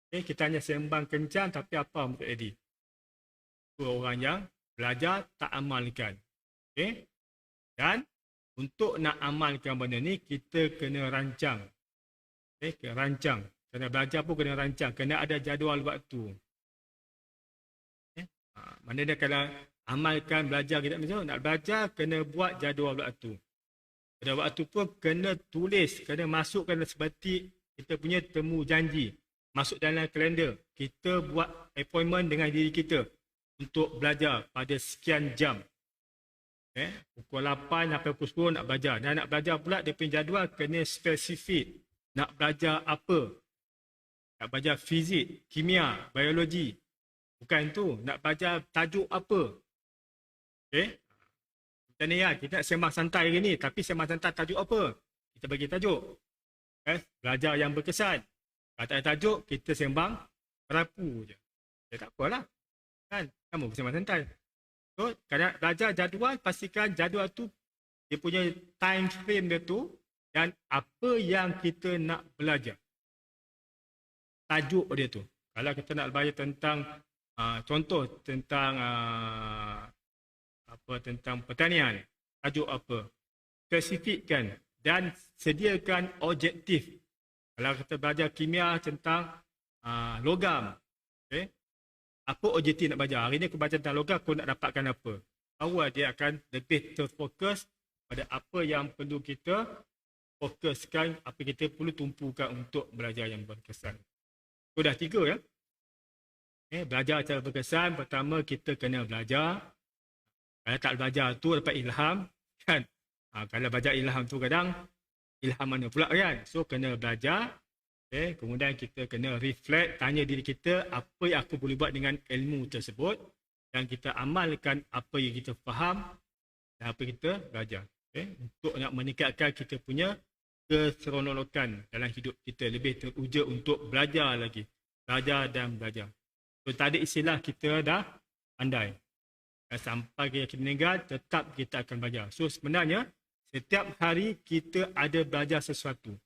Kita hanya sembang kencang tapi apa pun tak jadi. Itu orang yang belajar tak amalkan. Dan untuk nak amalkan benda ni, kita kena rancang. Kena rancang. Kena belajar pun kena rancang. Kena ada jadual waktu. Maknanya kalau amalkan belajar kita macam nak belajar, kena buat jadual waktu. Jadual waktu pun kena tulis, kena masukkan seperti kita punya temu janji. Masuk dalam kalender. Kita buat appointment dengan diri kita untuk belajar pada sekian jam. Pukul 8 sampai pukul 10 nak belajar. Dan nak belajar pula, dia punya jadual kena spesifik. Nak belajar apa? Nak belajar fizik, kimia, biologi. Bukan tu. Nak belajar tajuk apa? Macam ni lah. Kita nak sembang santai hari ni. Tapi sembang santai tajuk apa? Kita bagi tajuk. Belajar yang berkesan. Kalau tak ada tajuk, kita sembang perapu je. Tak apalah. Kan? Kamu sembang santai. So, kalau belajar jadual, pastikan jadual tu dia punya time frame dia tu dan apa yang kita nak belajar. Tajuk dia tu. Kalau kita nak belajar tentang contoh tentang tentang pertanian, tajuk apa? Spesifikkan dan sediakan objektif. Kalau kita belajar kimia tentang logam, apa objektif nak belajar? Hari ni aku belajar tentang logam, aku nak dapatkan apa? Baru dia akan lebih terfokus pada apa yang perlu kita fokuskan, apa kita perlu tumpukan untuk belajar yang berkesan. So, dah 3 ya. Belajar secara berkesan, pertama kita kena belajar. Kalau tak belajar tu dapat ilham, kan? Kalau belajar ilham tu kadang, ilham mana pula kan? So, kena belajar. Kemudian kita kena reflect, tanya diri kita apa yang aku boleh buat dengan ilmu tersebut dan kita amalkan apa yang kita faham dan apa kita belajar. Untuk nak meningkatkan kita punya keseronokan dalam hidup kita, lebih teruja untuk belajar lagi. Belajar dan belajar. So, tadi istilah kita dah pandai. Dan sampai kita meninggal, tetap kita akan belajar. So, sebenarnya setiap hari kita ada belajar sesuatu.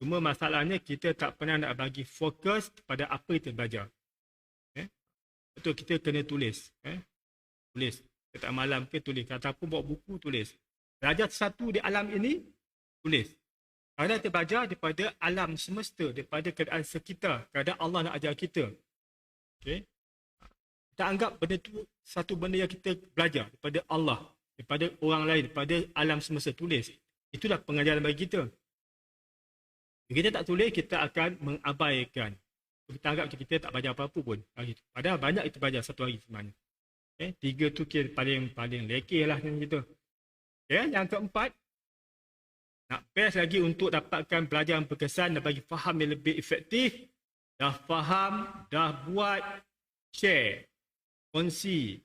Cuma masalahnya kita tak pernah nak bagi fokus pada apa kita belajar. Betul, kita kena tulis. Tulis. Ketika malam ke tulis. Ataupun bawa buku, tulis. Belajar sesuatu di alam ini, tulis. Kerana kita belajar daripada alam semesta, daripada keadaan sekitar, keadaan Allah nak ajar kita. Okay? Kita anggap benda tu satu benda yang kita belajar daripada Allah, daripada orang lain, daripada alam semesta, tulis. Itulah pengajaran bagi kita. Jika kita tak tulis, kita akan mengabaikan. Kita anggap kita tak belajar apa-apa pun. Padahal banyak kita belajar satu hari sebenarnya. 3 tu kira paling lekeh lah kita. Yang keempat, nak best lagi untuk dapatkan belajar yang berkesan dan bagi faham yang lebih efektif. Dah faham, dah buat, share, kongsi,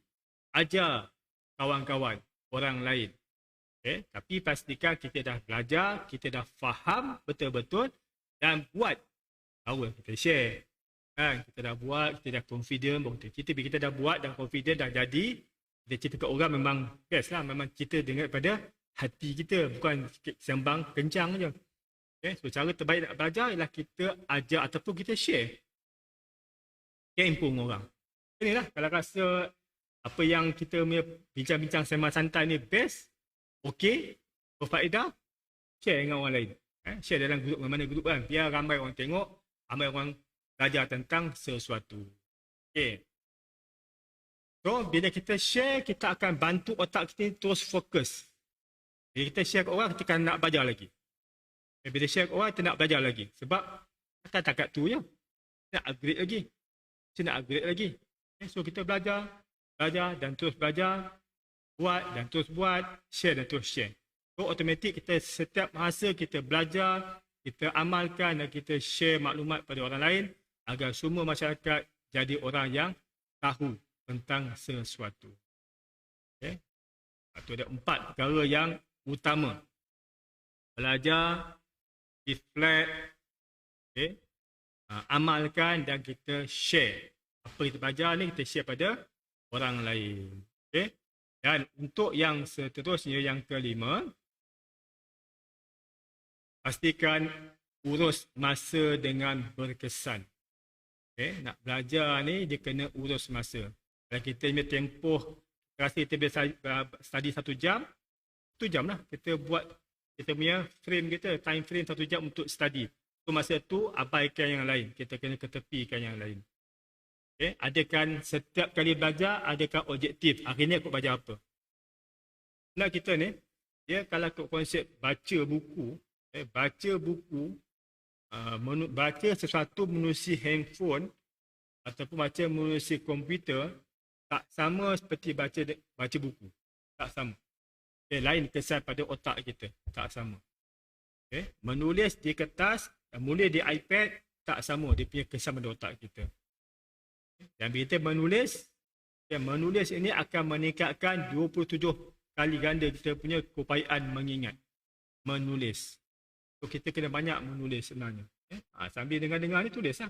ajar kawan-kawan, orang lain. Tapi pastikan kita dah belajar, kita dah faham betul-betul dan buat. Baru kita share. Kita dah buat, kita dah confident. Bila kita dah buat dan confident, dah jadi, kita cerita ke orang memang best lah. Memang kita dengar daripada hati kita, bukan sembang kencang je. So cara terbaik nak belajar ialah kita ajar ataupun kita share. Improve orang. Inilah kalau rasa apa yang kita punya bincang-bincang sembang santai ni best, okey, berfaedah, share dengan orang lain. Share dalam grup, mana grup kan, biar ramai orang tengok, ramai orang belajar tentang sesuatu. Okay. So, bila kita share, kita akan bantu otak kita terus fokus. Bila kita share ke orang, kita akan nak belajar lagi. Bila share ke orang, kita nak belajar lagi. Sebab, takat tu je. Nak upgrade lagi. Kita nak upgrade lagi. So, kita belajar dan terus belajar. Buat dan terus buat. Share dan terus share. So, automatik kita setiap masa kita belajar, kita amalkan dan kita share maklumat pada orang lain agar semua masyarakat jadi orang yang tahu tentang sesuatu. Okay. Itu ada 4 perkara yang utama. Belajar, reflect, okay, amalkan dan kita share. Apa kita belajar ni kita share pada orang lain. Okay. Dan untuk yang seterusnya, yang kelima, pastikan urus masa dengan berkesan. Nak belajar ni, dia kena urus masa. Kalau kita punya tempoh, rasa kita biasa study 1 jam, 1 jam lah. Kita buat kita punya frame kita, time frame 1 jam untuk study. So masa tu abaikan yang lain. Kita kena ketepikan yang lain. Adakan setiap kali belajar, adakah objektif? Hari ni aku belajar apa? Nak kita ni, dia kalau konsep baca buku, baca sesuatu menerusi handphone ataupun baca menerusi komputer tak sama seperti baca buku. Tak sama. Lain kesan pada otak kita. Tak sama. Menulis di kertas, menulis di iPad tak sama dia punya kesan pada otak kita. Dan bila kita menulis ini akan meningkatkan 27 kali ganda kita punya keupayaan mengingat. Menulis. So, kita kena banyak menulis sebenarnya. Sambil dengar-dengar ni tulis lah.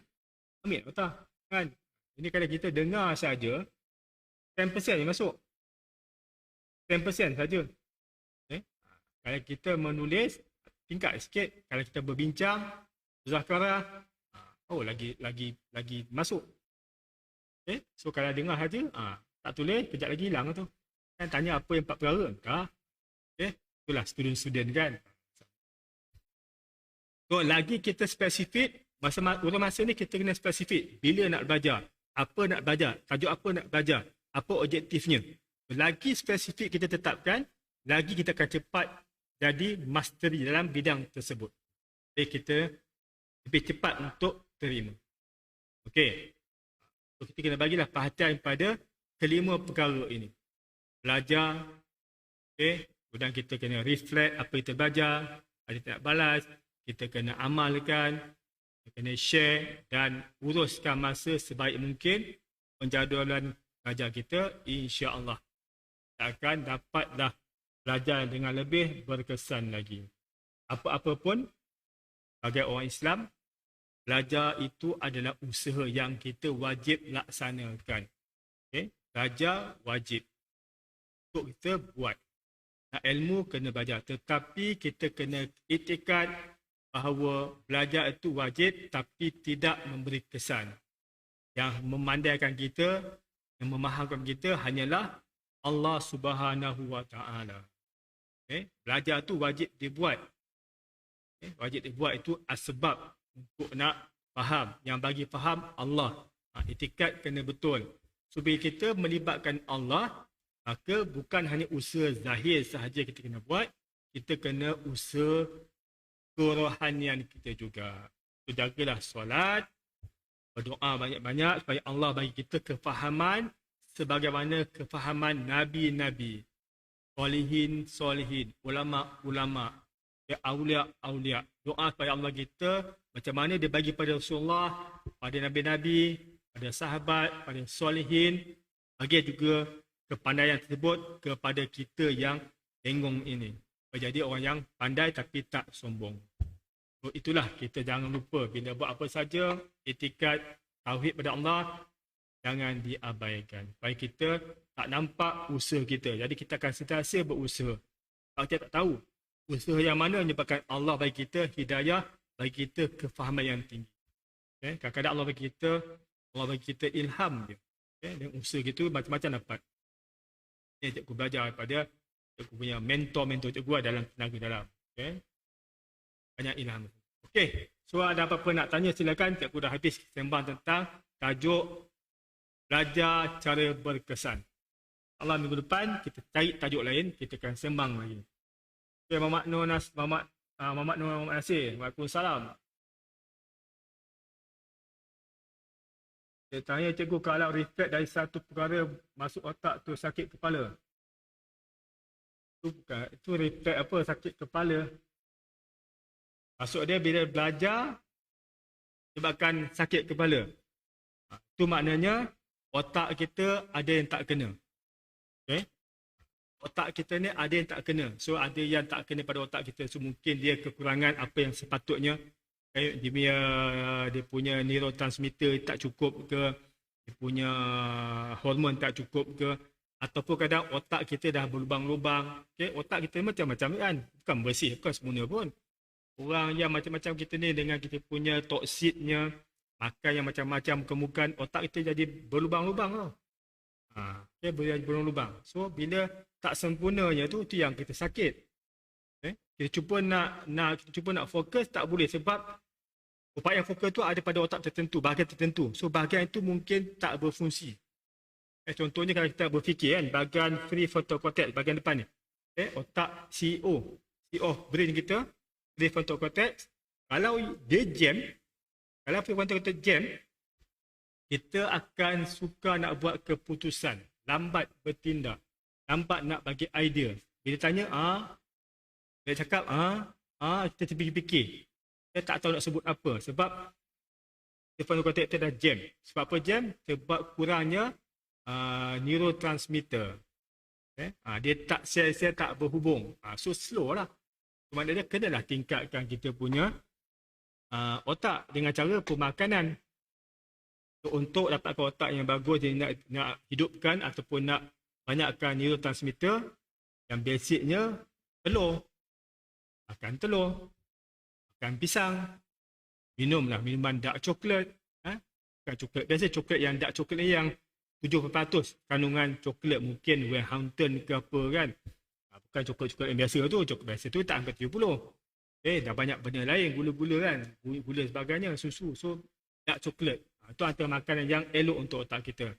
Ambil otak. Kan? Ini kalau kita dengar saja, 10% yang masuk. 10% saja. Kalau kita menulis, tingkat sikit. Kalau kita berbincang, muzakarah, lagi masuk. So kalau dengar saja, tak tulis, kejap lagi hilang tu. Kan tanya apa yang 4 perkara? Entah. Itulah student-student kan. So, lagi kita spesifik, urus masa ni kita kena spesifik. Bila nak belajar, apa nak belajar, tajuk apa nak belajar, apa objektifnya. So, lagi spesifik kita tetapkan, lagi kita akan cepat jadi mastery dalam bidang tersebut. Jadi kita lebih cepat untuk terima. Okey. So, kita kena bagilah perhatian pada kelima perkara ini. Belajar, kemudian kita kena reflect apa kita belajar, ada tak balas, kita kena amalkan, kita kena share dan uruskan masa sebaik mungkin. Penjadualan belajar kita, insya-Allah kita akan dapatlah belajar dengan lebih berkesan lagi. Apa-apa pun, sebagai orang Islam, belajar itu adalah usaha yang kita wajib laksanakan. Belajar wajib. Untuk kita buat. Nak ilmu kena belajar. Tetapi kita kena iktikad bahawa belajar itu wajib tapi tidak memberi kesan. Yang memandaikan kita yang memahamkan kita hanyalah Allah Subhanahu Wa Taala. Belajar tu wajib dibuat. Wajib dibuat itu asbab untuk nak faham. Yang bagi faham Allah. Itikad kena betul. Supaya kita melibatkan Allah, maka bukan hanya usaha zahir sahaja kita kena buat, kita kena usaha kerohanian kita juga. So, jagalah solat, berdoa banyak-banyak supaya Allah bagi kita kefahaman sebagaimana kefahaman Nabi-Nabi, solehin, ulama-ulama, awliya. Doa supaya Allah kita macam mana dia bagi pada Rasulullah, pada Nabi-Nabi, pada sahabat, pada solehin, bagi juga kepandaian tersebut kepada kita yang tengok ini. Jadi orang yang pandai tapi tak sombong. So, itulah kita jangan lupa bila buat apa saja, etikad tauhid pada Allah jangan diabaikan. Supaya kita tak nampak usaha kita. Jadi kita akan sentiasa berusaha. Kalau kita tak tahu usaha yang mana menyebabkan Allah bagi kita hidayah, bagi kita kefahaman yang tinggi. Kadang-kadang Allah bagi kita ilham dia. Dan usaha kita macam-macam dapat. Cikgu belajar daripada cikgu punya mentor cikgu dalam tenaga dalam. Banyak ilham. So ada apa-apa nak tanya silakan. Cikgu dah habis sembang tentang tajuk belajar cara berkesan. Allah minggu depan kita cari tajuk lain, kita akan sembang lagi. Muhammad Nur Nasir. Waalaikumsalam. Saya tanya cikgu, kalau reflect dari satu perkara masuk otak tu sakit kepala. Itu reflect apa sakit kepala? Maksud dia bila belajar sebabkan sakit kepala. Itu maknanya otak kita ada yang tak kena. Otak kita ni ada yang tak kena. So ada yang tak kena pada otak kita. So mungkin dia kekurangan apa yang sepatutnya. Dia punya neurotransmitter tak cukup ke, dia punya hormon tak cukup ke, ataupun kadang otak kita dah berlubang-lubang. Otak kita macam-macam kan, bukan bersih, bukan sempurna pun. Orang yang macam-macam kita ni dengan kita punya toksiknya, makan yang macam-macam kemukan, otak kita jadi berlubang-lubang tau. Boleh jadi berlubang. So bila tak sempurnanya tu yang kita sakit. Kita cuba nak fokus tak boleh sebab upaya fokus tu ada pada otak tertentu, bahagian tertentu. So bahagian itu mungkin tak berfungsi. Contohnya kalau kita berfikir kan, bahagian prefrontal cortex, bahagian depan ni. Otak CEO brain kita, prefrontal cortex, kalau dia jam, kalau prefrontal cortex jam, kita akan suka nak buat keputusan, lambat bertindak, lambat nak bagi idea. Bila tanya, dia cakap, kita terfikir-fikir. Saya tak tahu nak sebut apa. Sebab prefrontal cortex kita dah jam. Sebab apa jam? Sebab kurangnya neurotransmitter. Dia tak sel-sel tak berhubung. So slow lah. Maknanya kenalah tingkatkan kita punya otak dengan cara pemakanan. So, untuk dapatkan otak yang bagus, dia nak hidupkan ataupun nak banyakkan neurotransmitter, yang basicnya telur. Makan telur, makan pisang, minumlah minuman dark chocolate. Bukan coklat biasa, coklat yang dark chocolate ni yang 70% kandungan coklat, mungkin Wellhampton ke apa kan. Bukan coklat-coklat yang biasa tu, coklat biasa tu tak sampai 70. Dah banyak benda lain, gula-gula kan, gula sebagainya, susu. So dark chocolate, itu antara makanan yang elok untuk otak kita.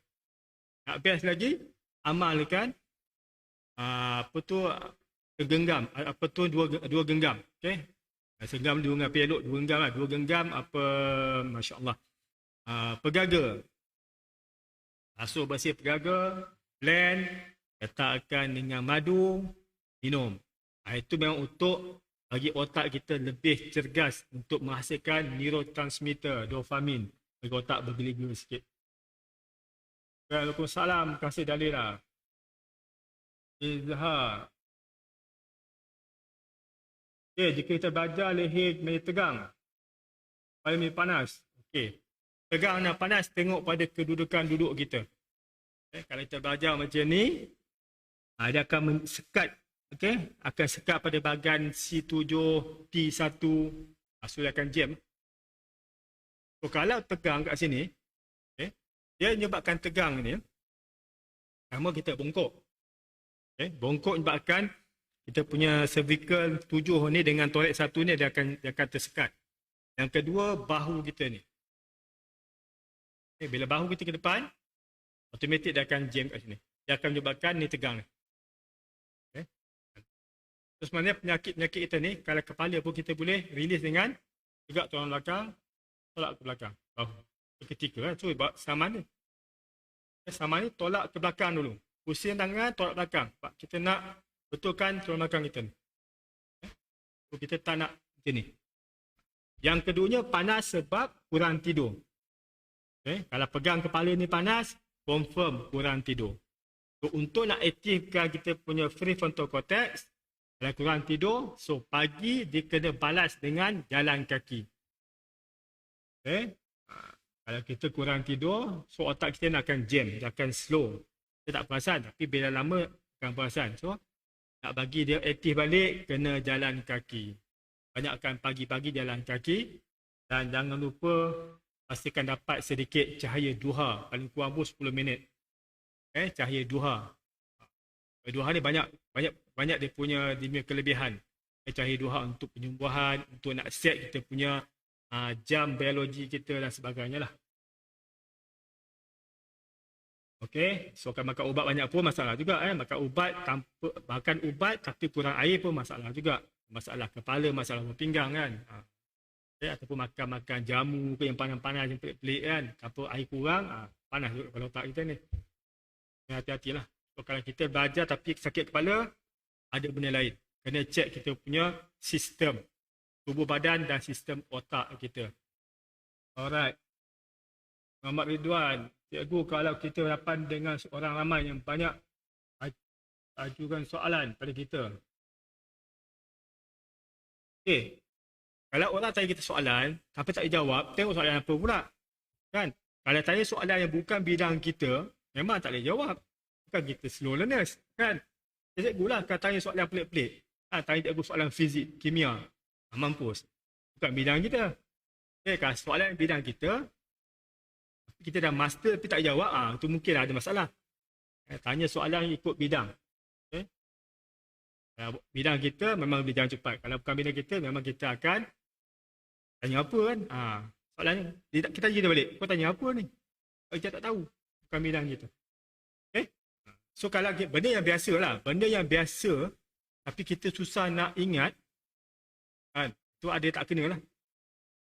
Nak best lagi, amalkan genggam, dua genggam. Segenggam dua genggam, elok dua genggam lah. Dua genggam Masya Allah. Pegaga. Asuh bersih pegaga, blend, letakkan dengan madu, minum. Itu memang untuk bagi otak kita lebih cergas untuk menghasilkan neurotransmitter, dopamin. Bagi otak bergila-gila sikit. Waalaikumsalam. Terima kasih Dalila. Izhar. Jika kita belajar leher menjadi tegang, kepala menjadi panas. Tegang dan panas tengok pada kedudukan duduk kita. Kalau kita belajar macam ni, dia akan sekat. Akan sekat pada bahagian C7, T1. So dia akan jam. So kalau tegang kat sini, dia menyebabkan tegang ni, Pertama kita bongkok. Okay? Bongkok menyebabkan kita punya cervical 7 ni dengan thorax 1 ni dia akan tersekat. Yang kedua, bahu kita ni. Okay? Bila bahu kita ke depan, automatik dia akan jam kat sini. Dia akan menyebabkan ni tegang ni. Okay? Terus sebenarnya penyakit-penyakit kita ni, kalau kepala pun kita boleh release dengan tegak tulang belakang, tolak ke belakang. Bahu. Ketika so saman ni. Saman ni tolak ke belakang dulu. Pusing tangan, tolak belakang. Sebab kita nak betulkan tulang belakang kita ni. So, kita tak nak macam ni. Yang keduanya, panas sebab kurang tidur. Okay? Kalau pegang kepala ni panas, confirm kurang tidur. So, untuk nak aktifkan kita punya prefrontal cortex, kalau kurang tidur, so pagi dia kena balas dengan jalan kaki. Okay? Kalau kita kurang tidur, so otak kita nak akan jam, dia akan slow. Kita tak perasan, tapi bila lama akan perasan. So, nak bagi dia aktif balik, kena jalan kaki. Banyakkan pagi-pagi jalan kaki. Dan jangan lupa pastikan dapat sedikit cahaya duha. Paling kurang pun 10 minit. Cahaya duha. Duha ni banyak dia punya kelebihan. Cahaya duha untuk penyembuhan, untuk nak set kita punya jam biologi kita dan sebagainya lah. Okey, so kalau makan ubat banyak pun masalah juga. Makan ubat tapi kurang air pun masalah juga. Masalah kepala, masalah pinggang kan. Ataupun makan jamu ke yang panas-panas, yang pelik-pelik kan. Apa air kurang, panas juga kepala otak kita ni. Hati-hatilah. So, kalau kita belajar tapi sakit kepala, ada benda lain. Kena check kita punya sistem tubuh badan dan sistem otak kita. Alright. Muhammad Ridwan, cikgu, kalau kita hadapan dengan seorang ramai yang banyak ajukan soalan pada kita. Okay. Kalau orang tanya kita soalan, tapi tak dijawab, tengok soalan apa pula. Kan? Kalau tanya soalan yang bukan bidang kita, memang tak boleh jawab. Bukan kita slow learners. Kan? Cikgu lah kalau tanya soalan pelik-pelik. Tanya cikgu soalan fizik, kimia. Mampus. Bukan bidang kita. Okay, kalau soalan bidang kita dah master tapi tak jawab, itu mungkin ada masalah. Tanya soalan ikut bidang. Okay? Bidang kita memang bidang cepat. Kalau bukan bidang kita, memang kita akan tanya apa kan. Soalannya, kita tanya dia balik. Kau tanya apa ni? Kita tak tahu. Bukan bidang kita. Okay? So kalau benda yang biasa lah. Benda yang biasa tapi kita susah nak ingat, kan? Itu ada tak kena lah.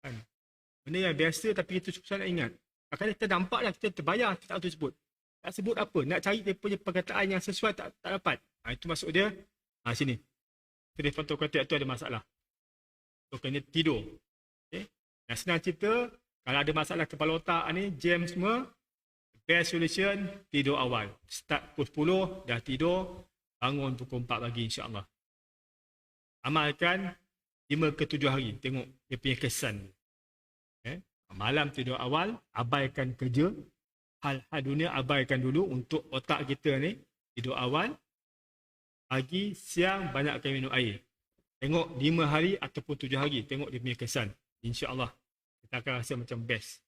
Kan? Benda yang biasa tapi kita susah nak ingat. Kadang kita nampak lah, kita terbayar, kita tak tahu sebut. Tak sebut apa, nak cari dia punya perkataan yang sesuai tak dapat. Itu maksud dia, sini. Prefrontal cortex tu ada masalah. So, kena tidur. Okay? Yang senang cerita, kalau ada masalah kepala otak ni, jam semua, best solution, tidur awal. Start pukul 10, dah tidur, bangun pukul 4 pagi insyaAllah. Amalkan 5 ke 7 hari, tengok dia punya kesan. Okay? Malam tidur awal, abaikan kerja. Hal-hal dunia abaikan dulu untuk otak kita ni. Tidur awal. Pagi, siang, banyakkan minum air. Tengok 5 hari ataupun 7 hari. Tengok dia punya kesan. InsyaAllah. Kita akan rasa macam best.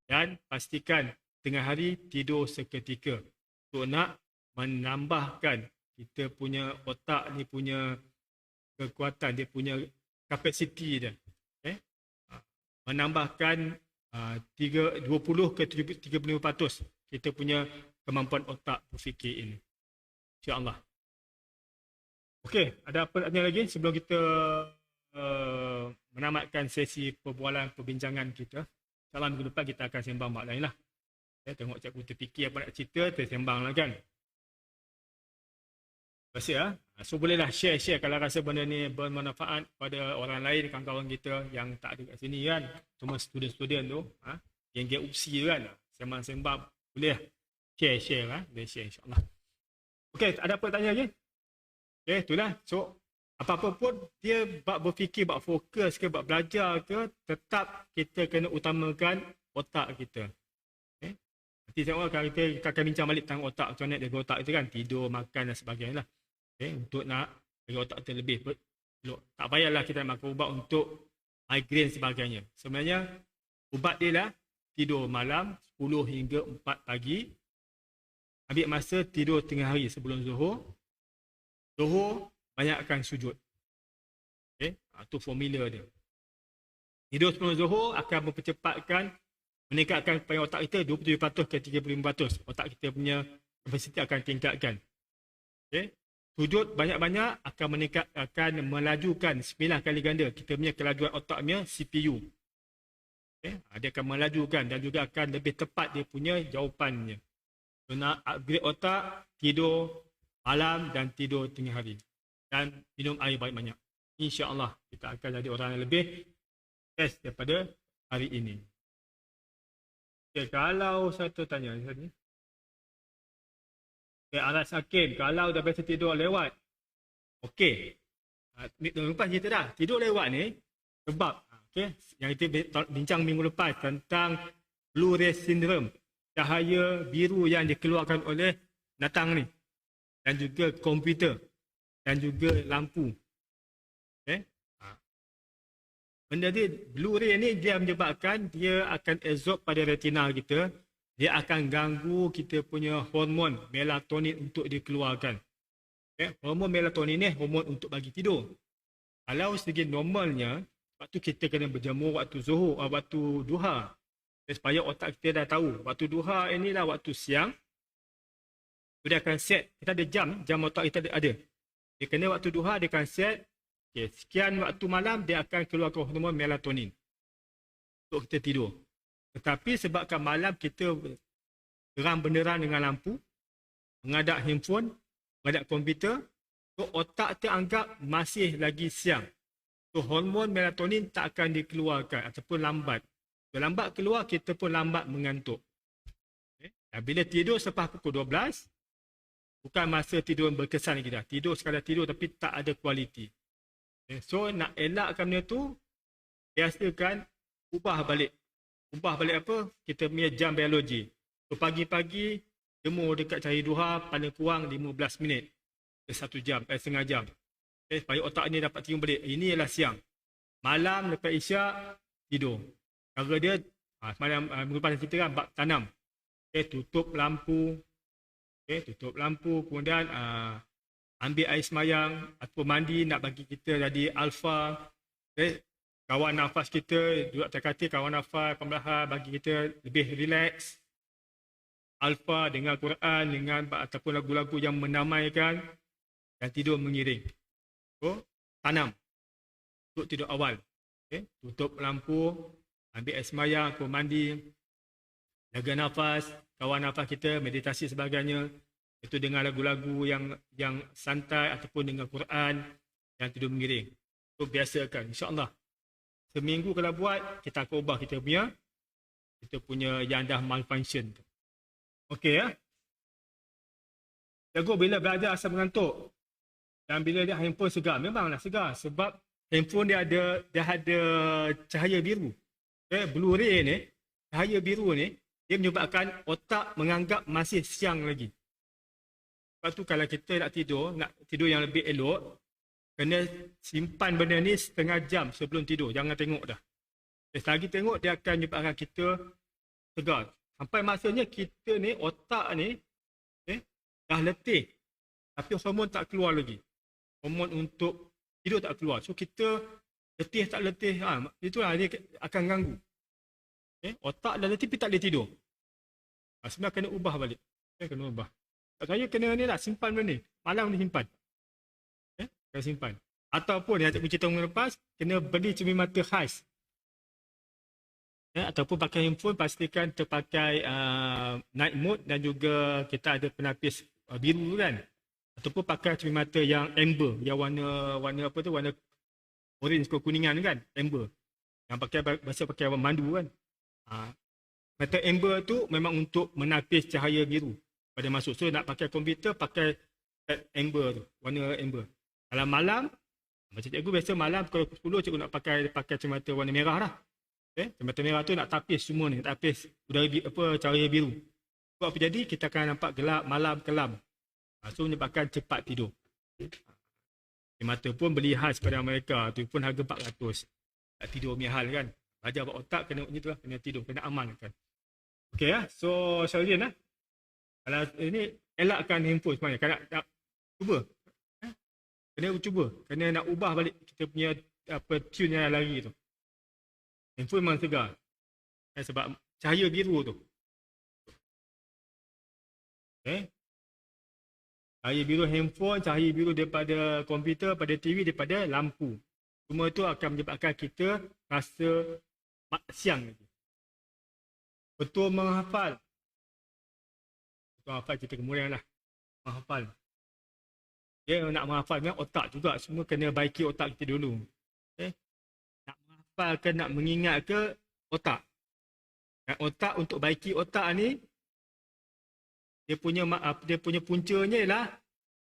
Dan pastikan tengah hari tidur seketika. Untuk nak menambahkan kita punya otak ni punya kekuatan. Dia punya kapasiti dia. Okay? Menambahkan 20 ke 35% kita punya kemampuan otak berfikir ini. InsyaAllah. Okey, ada apa nak tanya lagi sebelum kita menamatkan sesi perbualan perbincangan kita. InsyaAllah minggu depan kita akan sembang bab lain lah. Tengok cikgu terfikir apa nak cerita, tersembang lah kan. Terima kasih lah. So bolehlah share kalau rasa benda ni bermanfaat pada orang lain, kawan-kawan kita yang tak ada kat sini kan. Cuma student-student tu, geng-geng UPSI kan. Sembang-sembang, boleh lah. Share lah. Boleh share insyaAllah. Okey, ada apa tanya lagi? Okey, itulah. So, apa-apa pun dia bab berfikir, bab fokus ke, bab belajar ke, tetap kita kena utamakan otak kita. Okay? Nanti tengok kalau kita akan bincang balik tentang otak, macam mana dia otak kita kan, tidur, makan dan sebagainya lah. Okay? Untuk nak bagi otak kita lebih tak payahlah kita makan ubat untuk migraine sebagainya. Sebenarnya ubat dia lah tidur malam 10 hingga 4 pagi. ambil masa tidur tengah hari sebelum Zuhur. Zuhur banyakkan sujud. Okey, itu formula dia. Tidur sebelum Zuhur akan mempercepatkan, meningkatkan kepada otak kita 27% ke 35%. Otak kita punya kapasiti akan tingkatkan. Okey. Sujud banyak-banyak akan melajukan 9 kali ganda kita punya kelajuan otaknya CPU. Okay. Dia akan melajukan dan juga akan lebih tepat dia punya jawapannya. So, nak upgrade otak, tidur malam dan tidur tengah hari. Dan minum air banyak-banyak. InsyaAllah kita akan jadi orang yang lebih best daripada hari ini. Okay, kalau saya tanya tadi. Okay, Aras Hakim, kalau dah biasa tidur lewat. Okey. Lepas cerita dah, tidur lewat ni sebab okay, yang kita bincang minggu lepas tentang blue ray syndrome, cahaya biru yang dikeluarkan oleh binatang ni dan juga komputer dan juga lampu. Okay. Benda ni, blue ray ni dia menyebabkan dia akan absorb pada retina kita, dia akan ganggu kita punya hormon melatonin untuk dikeluarkan. Okay. Hormon melatonin ni hormon untuk bagi tidur. Kalau segi normalnya, waktu kita kena berjemur waktu zuhur, waktu duha. Supaya otak kita dah tahu, waktu duha inilah waktu siang. Dia akan set, kita ada jam otak kita ada. Dia kena waktu duha, dia akan set. Okay, sekian waktu malam, dia akan keluarkan hormon melatonin. Untuk kita tidur. Tetapi sebabkan malam kita terang benderang dengan lampu, mengadap handphone, mengadap komputer, so otak teranggap masih lagi siang. So hormon melatonin tak akan dikeluarkan ataupun lambat. So, lambat keluar, kita pun lambat mengantuk. Okay. Dan bila tidur selepas pukul 12, bukan masa tidur berkesan lagi dah. Tidur sekadar tidur tapi tak ada kualiti. Okay. So nak elakkan benda tu, biasakan ubah balik. Ubah balik apa? Kita punya jam biologi. So pagi-pagi, jemur dekat cahaya duha paling kurang 15 minit. Ke 1 jam, setengah jam. Okay, supaya otak ni dapat tidur balik. Ini ialah siang. Malam lepas isyak, tidur. Cara dia, semalam minggu lepas kita kan bab tanam. Okay, tutup lampu. Okay, tutup lampu. Kemudian ambil air semayang atau mandi nak bagi kita jadi alfa. Okay, kawan nafas kita, duduk atas katil, kawan nafas perlahan bagi kita lebih relax. Alfa dengan Quran, dengan ataupun lagu-lagu yang menamaikan dan tidur mengiring. So, tanam untuk tidur awal. Okay. Tutup lampu, ambil air semayang, aku mandi, jaga nafas, kawan nafas kita, meditasi sebagainya. Itu dengan lagu-lagu yang santai ataupun dengan Quran yang tidur mengiring. So, biasakan, insyaAllah. Seminggu kalau buat, kita akan ubah kita punya yang dah malfunction. Okey ya. Jago bila belajar asal mengantuk. Dan bila dia handphone segar, memanglah segar sebab handphone dia ada cahaya biru. Okay, blue ray ni, cahaya biru ni dia menyebabkan otak menganggap masih siang lagi. Sebab tu kalau kita nak tidur yang lebih elok, kena simpan benda ni setengah jam sebelum tidur. Jangan tengok dah. Selagi tengok dia akan menyebabkan kita segar. Sampai masanya kita ni, otak ni dah letih. Tapi hormon tak keluar lagi. Hormon untuk tidur tak keluar. So kita letih tak letih, itulah dia akan ganggu. Otak dah letih tapi tak boleh tidur. Sebenarnya kena ubah balik. Kena ubah. Saya kena ni lah, simpan benda ni. Malam ni simpan. Kena simpan. Ataupun yang saya cerita minggu lepas, kena beli cermin mata khas. Ataupun pakai handphone, pastikan terpakai night mode dan juga kita ada penapis biru kan. Ataupun pakai cermin mata yang amber, yang warna apa tu, warna orange ke kuningan kan, amber. Yang pakai mandu kan. Mata amber tu memang untuk menapis cahaya biru pada masuk. So nak pakai komputer, pakai amber tu, warna amber. Kalau malam, macam cikgu biasa malam pukul 10 cikgu nak pakai cermin mata warna merah lah. Cermin merah tu nak tapis semua ni, tapis udara cahaya biru. Sebab apa jadi? Kita akan nampak gelap, malam kelam. So menyebabkan cepat tidur. Cermin mata pun beli khas pada mereka, tu pun harga 400. Tak tidur punya hal kan. Belajar buat otak kena macam tu lah, kena tidur, kena amalkan. Okey ya, so Syarudin Kalau ini elakkan handphone sebenarnya. Kalau nak cuba. Kena cuba. Kena nak ubah balik kita punya tune yang lari tu. Handphone memang segar. Sebab cahaya biru tu. Cahaya biru handphone, cahaya biru daripada komputer, pada TV, daripada lampu. Semua itu akan menyebabkan kita rasa siang lagi. Betul menghafal. Betul menghafal kita kemudian lah. Menghafal. Dia nak menghafal dengan otak juga. Semua kena baiki otak kita dulu. Nak menghafal ke, nak mengingat ke, otak. Dan otak untuk baiki otak ni, dia punya puncanya ialah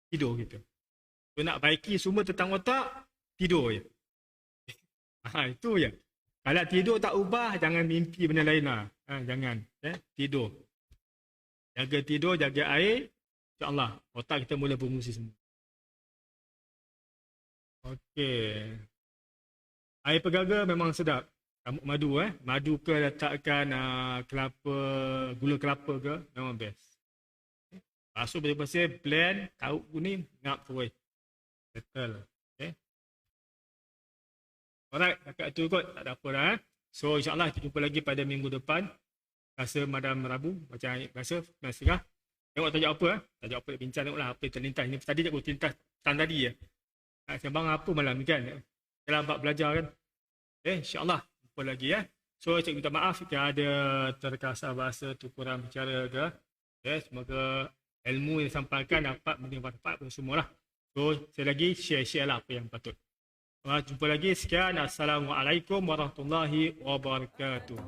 tidur kita. So, nak baiki semua tentang otak, tidur je. Itu je. Kalau tidur tak ubah, jangan mimpi benda lain lah. Jangan. Tidur. Jaga tidur, jaga air. InsyaAllah, otak kita mula berfungsi semua. Okey. Air pegaga memang sedap. Rambut madu Madu ke letakkan kelapa, gula kelapa ke, memang best. Basuh bersih-bersih, blend, tahu kuning, ngap terus. Settle. Okay. Alright, dekat tu kot, tak ada apa dah. So insyaAllah kita jumpa lagi pada minggu depan. Rasa malam Rabu, macam biasa, setengah. Tengok tajuk apa tajuk apa bincang, tengoklah apa yang terlintas. Ini tadi cikgu terlintas petang tadi je. Sembang apa malam ni kan. Dalam bab belajar kan. InsyaAllah jumpa lagi So cikgu minta maaf jika ada terkasar bahasa tu kurang bicara ke. Semoga ilmu yang disampaikan dapat bermanfaat kepada semua lah. So, sekali lagi share lah apa yang patut. Jumpa lagi. Sekian. Assalamualaikum warahmatullahi wabarakatuh.